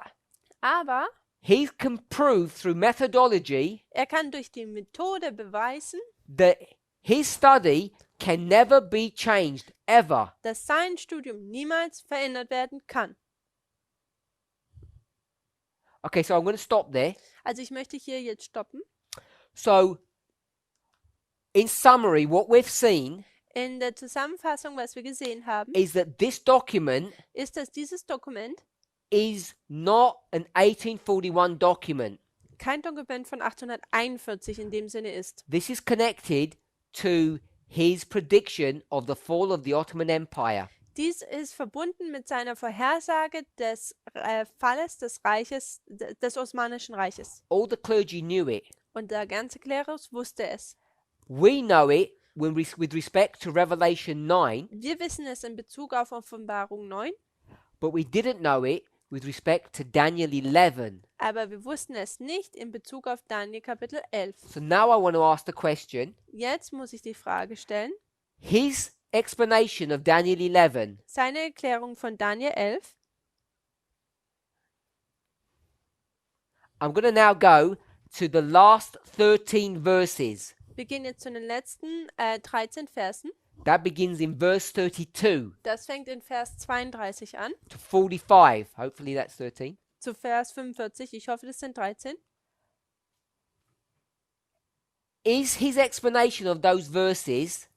aber he can prove through methodology er kann durch die Methode beweisen, that his study can never be changed, ever. dass sein Studium niemals verändert werden kann. Okay, so I'm going to stop there. Also ich möchte hier jetzt stoppen. So, in summary, what we've seen In der Zusammenfassung, was wir gesehen haben, is that this document ist, dass dieses Dokument is not an 1841 document. kein Dokument von 1841 in dem Sinne ist. This is connected to his prediction of the fall of the Ottoman Empire. Dies ist verbunden mit seiner Vorhersage des Falles des Reiches, des Osmanischen Reiches. All the clergy knew it. Und der ganze Klerus wusste es. We know it with respect to Revelation 9, Wir wissen es in Bezug auf Offenbarung 9, but we didn't know it with respect to Daniel 11. aber wir wussten es nicht in Bezug auf Daniel Kapitel 11. So now I want to ask the question, Jetzt muss ich die Frage stellen, his explanation of Daniel 11, seine Erklärung von Daniel 11, I'm going to now go to the last 13 verses. wir gehen jetzt zu den letzten 13 Versen. That begins in verse 32 Das fängt in Vers 32 an, to 45. Hopefully that's 13. zu Vers 45. Ich hoffe, das sind 13. Is his explanation of those verses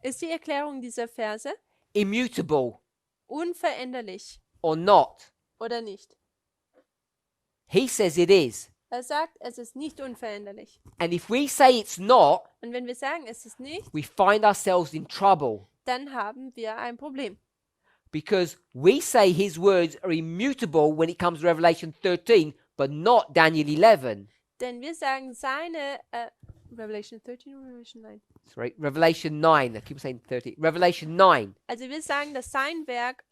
Ist die Erklärung dieser Verse immutable unveränderlich or not? oder nicht? He says it is. Er sagt, es ist nicht unveränderlich. And if we say it's not, Und wenn wir sagen, es ist nicht, we find ourselves in trouble dann haben wir ein Problem. because we say his words are immutable when it comes to Revelation 13, but not Daniel 11. Denn wir sagen seine Revelation 13 oder Revelation 9? Sorry, Revelation 9. I keep saying 13. Revelation 9. Also wir sagen, dass sein Werk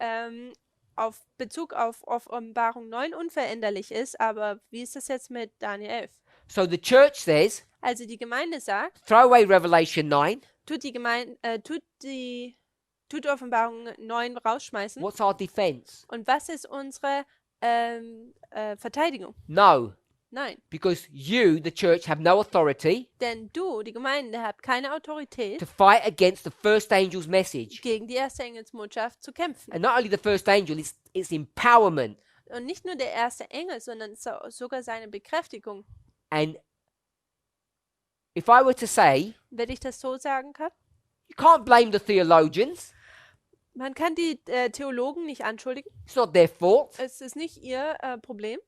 auf Bezug auf Offenbarung 9 unveränderlich ist, aber wie ist das jetzt mit Daniel 11? So the church says, Also die Gemeinde sagt, throw away Revelation 9. tut Offenbarung 9 rausschmeißen. What's our defense? Und was ist unsere Verteidigung? No, Nein, because you, the church, have no authority denn du, die Gemeinde, habt keine Autorität, to fight against the first angel's message. gegen die erste Engelsbotschaft zu kämpfen. And not only the first angel, it's empowerment. Und nicht nur der erste Engel, sondern sogar seine Bekräftigung. And if I were to say, Wenn ich das so sagen kann, you can't blame the theologians, man kann die Theologen nicht anschuldigen. it's not their fault. Es ist nicht ihr Problem.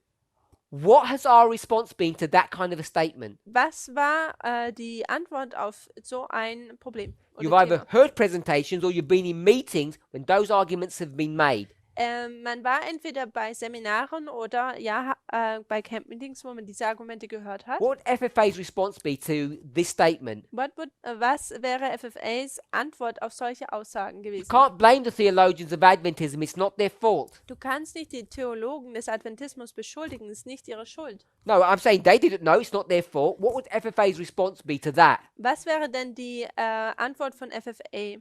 What has our response been to that kind of a statement? Was war die Antwort auf so ein Problem? You've Oder either Thema? heard presentations or you've been in meetings when those arguments have been made. Man war entweder bei Seminaren oder ja, bei Camp-Meetings, wo man diese Argumente gehört hat. What would FFA's response be to this statement? Was wäre FFAs Antwort auf solche Aussagen You gewesen? can't blame the theologians of Adventism, it's not their fault. Du kannst nicht die Theologen des Adventismus beschuldigen, es ist nicht ihre Schuld. No, I'm saying they didn't know, it's not their fault. What would FFA's response be to that? Was wäre denn die Antwort von FFA?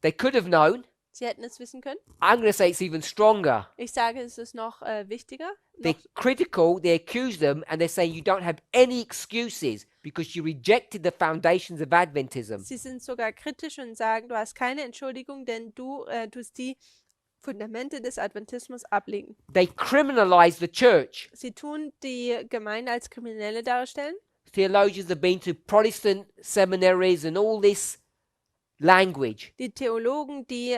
They could have known. Sie hätten es wissen können. I'm going to say it's even stronger. Ich sage, es ist noch wichtiger. They're critical, they accuse them, and they're saying you don't have any excuses because you rejected the foundations of Adventism. Sie sind sogar kritisch und sagen, du hast keine Entschuldigung, denn du tust die Fundamente des Adventismus ablegen. They criminalize the church. Sie tun die Gemeinde als Kriminelle darstellen. Theologians have been to Protestant seminaries and all this language. Die Theologen, die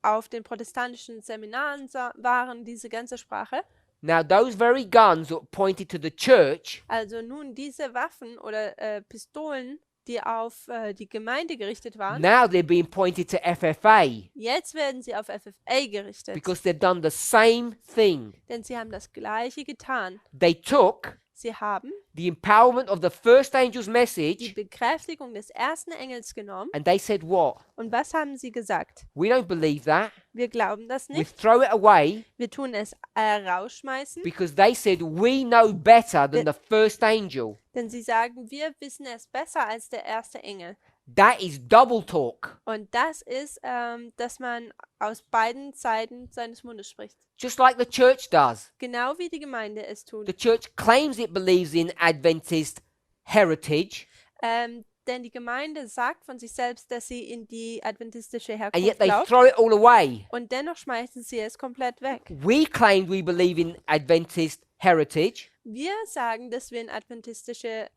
auf den protestantischen Seminaren waren, diese ganze Sprache. Now, those very guns that pointed to the church Also nun diese Waffen oder Pistolen, die auf die Gemeinde gerichtet waren, now they're being pointed to FFA jetzt werden sie auf FFA gerichtet. because they've done the same thing. Denn sie haben das Gleiche getan. They took Sie haben the empowerment of the first angel's die message Bekräftigung des ersten Engels genommen. and they said, what? Und was haben sie gesagt? We don't believe that. Wir glauben das We nicht. throw it away Wir tun es rausschmeißen. because they said, we know better than the first angel. Denn sie sagen, wir wissen es besser als der erste Engel. That is double talk. Und das ist, dass man aus beiden Seiten seines Mundes spricht. Just like the church does. Genau wie die Gemeinde es tut. The church claims it believes in Adventist heritage, Denn die Gemeinde sagt von sich selbst, dass sie in die adventistische and Herkunft yet they glaubt. throw it all away. Und dennoch schmeißen sie es komplett weg. We claim we believe in Adventist heritage, Wir sagen, dass wir in adventistische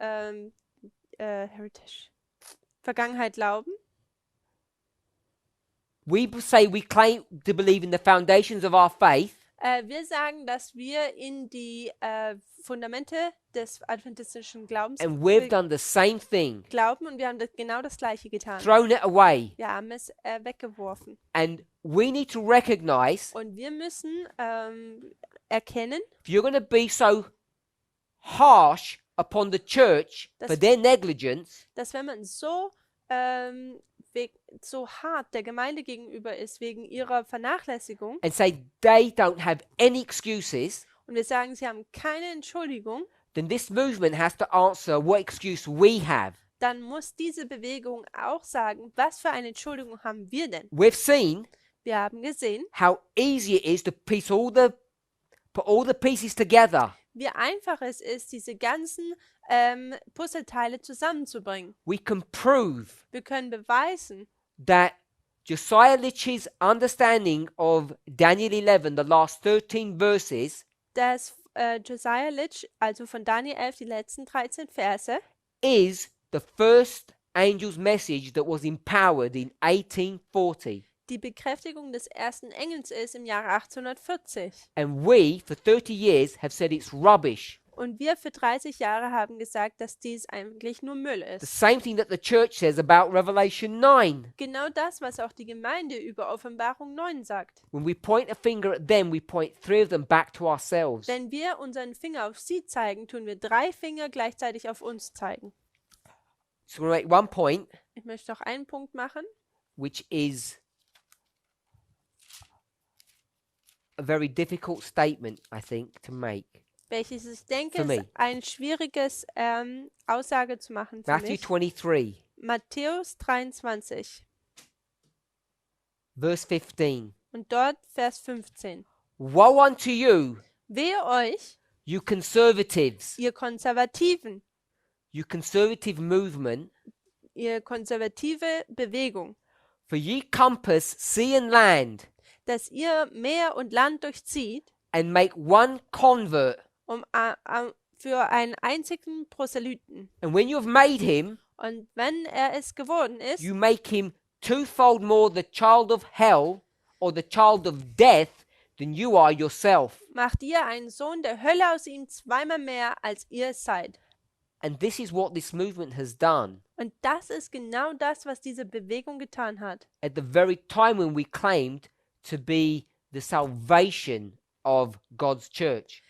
Vergangenheit glauben. we say we claim to believe in the foundations of our faith, Wir sagen, dass wir in die Fundamente des adventistischen Glaubens and we've done the same thing, glauben und wir haben genau das Gleiche getan. thrown it away. Wir haben es weggeworfen. And we need to recognize, Und wir müssen erkennen, if you're going to be so harsh upon the church for their negligence, dass wenn man so hart der Gemeinde gegenüber ist wegen ihrer Vernachlässigung and say they don't have any excuses, und wir sagen, sie haben keine Entschuldigung, then this movement has to answer what excuse we have. dann muss diese Bewegung auch sagen, was für eine Entschuldigung haben wir denn? We've seen Wir haben gesehen, how easy it is to put all the pieces together. wie einfach es ist, diese ganzen Puzzleteile zusammenzubringen. We can prove Wir können beweisen, that Josiah Litch's understanding of Daniel 11, the last 13 verses, dass Josiah Litch, also von Daniel 11, die letzten 13 Verse, is the first angel's message that was empowered in 1840. die Bekräftigung des ersten Engels ist im Jahre 1840. And we, for 30 years, have said it's rubbish. Und wir für 30 Jahre haben gesagt, dass dies eigentlich nur Müll The ist. same thing that the church says about Revelation 9. Genau das, was auch die Gemeinde über Offenbarung 9 sagt. When we point a finger at them, we point 3 of them back to ourselves. Wenn wir unseren Finger auf sie zeigen, tun wir 3 Finger gleichzeitig auf uns zeigen. So I'm going to make one point, Ich möchte noch einen Punkt machen, which is a very difficult statement, I think, to make. welches ich denke, For me. ist ein schwieriges Aussage zu machen für Matthew mich. 23, Matthäus 23 verse 15. und dort Vers 15. Woe unto you, Wehe euch, you conservatives, ihr Konservativen, you conservative movement, ihr konservative Bewegung, for ye compass sea and land, dass ihr Meer und Land durchzieht, and make one convert. Für einen einzigen Proselyten. And when you have made him, Und wenn er es geworden ist, you make him twofold more the child of hell or the child of death than you are yourself. macht ihr einen Sohn der Hölle aus ihm zweimal mehr, als ihr es seid. And this is what this movement has done. Und das ist genau das, was diese Bewegung getan hat. At the very time when we claimed to be the salvation of God's church.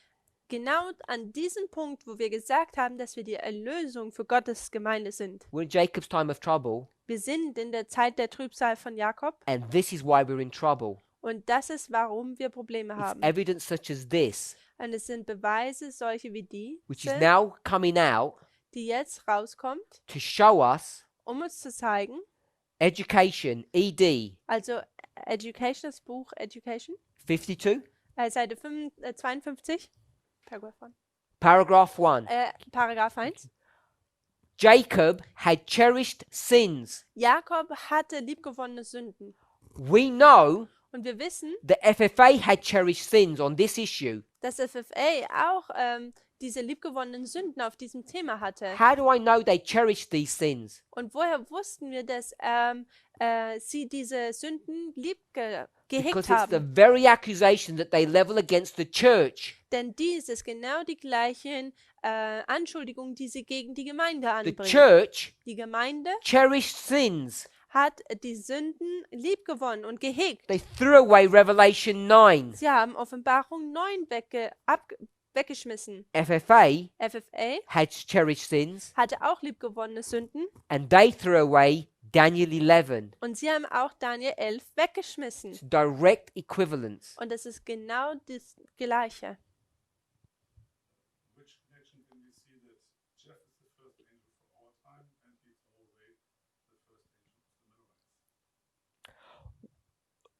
Genau an diesem Punkt, wo wir gesagt haben, dass wir die Erlösung für Gottes Gemeinde sind. We're in Jacob's time of trouble, Wir sind in der Zeit der Trübsal von Jakob and this is why we're in trouble. und das ist, warum wir Probleme It's haben. evidence such as this, Und es sind Beweise, solche wie die, which is now coming out die jetzt rauskommt, to show us uns zu zeigen, education, ED, also Education, das Buch Education, 52, Seite 52, paragraph 1. Paragraph 1. Jacob had cherished sins. Jakob hatte liebgewonnene Sünden. We know Und wir wissen, the FFA had cherished sins on this issue. dass FFA auch diese liebgewonnenen Sünden auf diesem Thema hatte. How do I know they cherished these sins? Und woher wussten wir, dass sie diese Sünden gehegt Because it's the haben? very accusation that they level against the church. Denn dies ist genau die gleichen Anschuldigungen, die sie gegen die Gemeinde The anbringen. church Die Gemeinde cherished sins. hat die Sünden liebgewonnen und gehegt. They threw away Revelation 9. Sie haben Offenbarung 9 weggeschmissen. FFA FFA had cherished sins, hatte auch liebgewonnene Sünden and they threw away Daniel 11. und sie haben auch Daniel 11 weggeschmissen. It's direct equivalence. Und das ist genau das Gleiche. Which connection can we see that Jeff is the first angel for our time and he's always the first angel of the Millerites?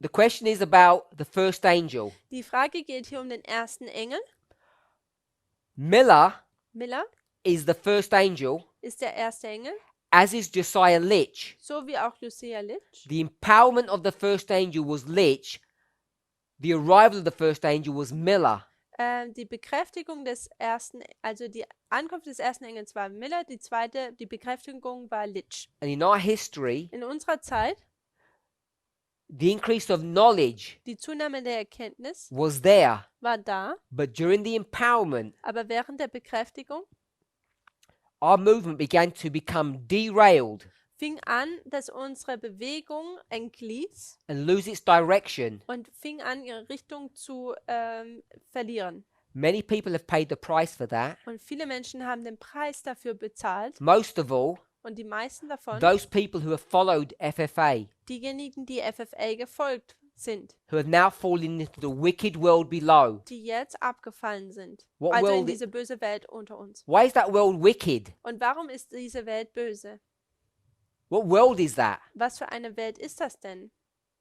The question is about the first angel. Die Frage geht hier um den ersten Engel. Miller Miller is the first angel, ist der erste Engel, as is Josiah Litch. so wie auch Josiah Litch. The empowerment of the first angel was Litch. The arrival of the first angel was Miller. Die Bekräftigung des ersten, also die Ankunft des ersten Engels war Miller, die Bekräftigung war Litch. And in our history, In unserer Zeit, the increase of knowledge die Zunahme der Erkenntnis was there. war da, But during the empowerment, aber während der Bekräftigung our movement began to become derailed fing an, dass unsere Bewegung entließ and lose its direction. und fing an, ihre Richtung zu verlieren. Many people have paid the price for that. Und viele Menschen haben den Preis dafür bezahlt. Most of all, Und die meisten davon, those people who have followed FFA, diejenigen, die FFA gefolgt sind, who have now fallen into the wicked world below. die jetzt abgefallen sind. What Also in world diese böse Welt unter uns. Why is that world wicked? Und warum ist diese Welt böse? What world is that? Was für eine Welt ist das denn?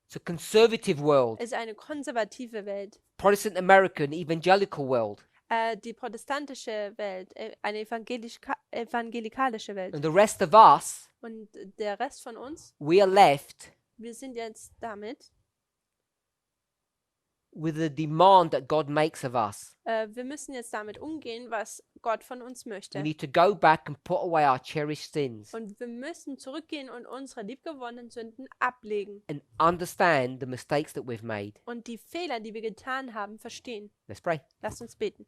It's a conservative world, Es ist eine konservative Welt. Protestant American, evangelical world. Die protestantische Welt, eine evangelikalische Welt. And the rest of us, Und der Rest von uns, we are left wir sind jetzt damit, with the demand that God makes of us. wir müssen jetzt damit umgehen, was Gott von uns We möchte. need to go back and put away our cherished sins Und wir müssen zurückgehen und unsere liebgewonnenen Sünden ablegen and understand the mistakes that we've made. und die Fehler, die wir getan haben, verstehen. Let's pray. Lasst uns beten.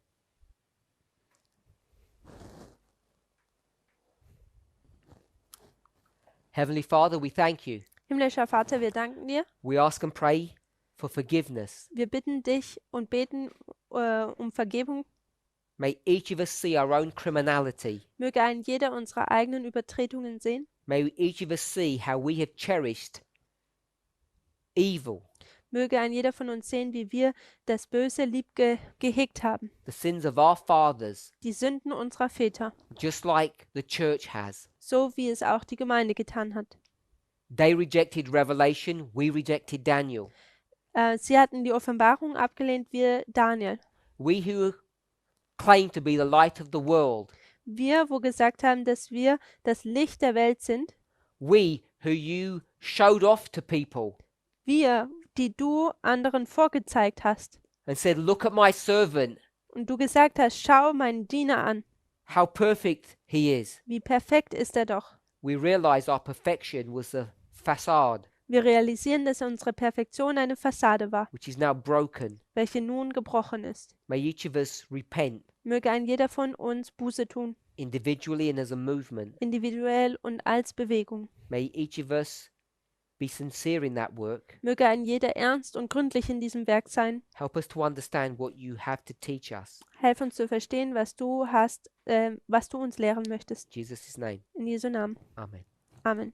Heavenly Father, we thank you. Himmlischer Vater, wir danken dir. We ask and pray for forgiveness. Wir bitten dich und beten um Vergebung. May each of us see our own criminality. Möge ein jeder unsere eigenen Übertretungen sehen. May each of us see how we have cherished evil, Möge ein jeder von uns sehen, wie wir das Böse lieb gehegt haben. the sins of our fathers, Die Sünden unserer Väter, just like the church has. so wie es auch die Gemeinde getan hat. They rejected Revelation, we rejected Daniel. Sie hatten die Offenbarung abgelehnt, wir Daniel. We who claim to be the light of the world, Wir, wo gesagt haben, dass wir das Licht der Welt sind. we who you showed off to people, Wir, die du anderen vorgezeigt hast. and said, "Look at my servant, und du gesagt hast, schau meinen Diener an, how perfect he is." wie perfekt ist er doch. We realize our perfection was a facade, Wir realisieren, dass unsere Perfektion eine Fassade war, which is now broken. welche nun gebrochen ist. May each of us repent Möge ein jeder von uns Buße tun, individually and as a movement. individuell und als Bewegung. May each of us be sincere in that work. Möge ein jeder ernst und gründlich in diesem Werk sein. Help us to understand what you have to teach us. Helf uns zu verstehen, was du hast, was du uns lehren möchtest. In Jesus' name, In Jesu Namen. amen. Amen.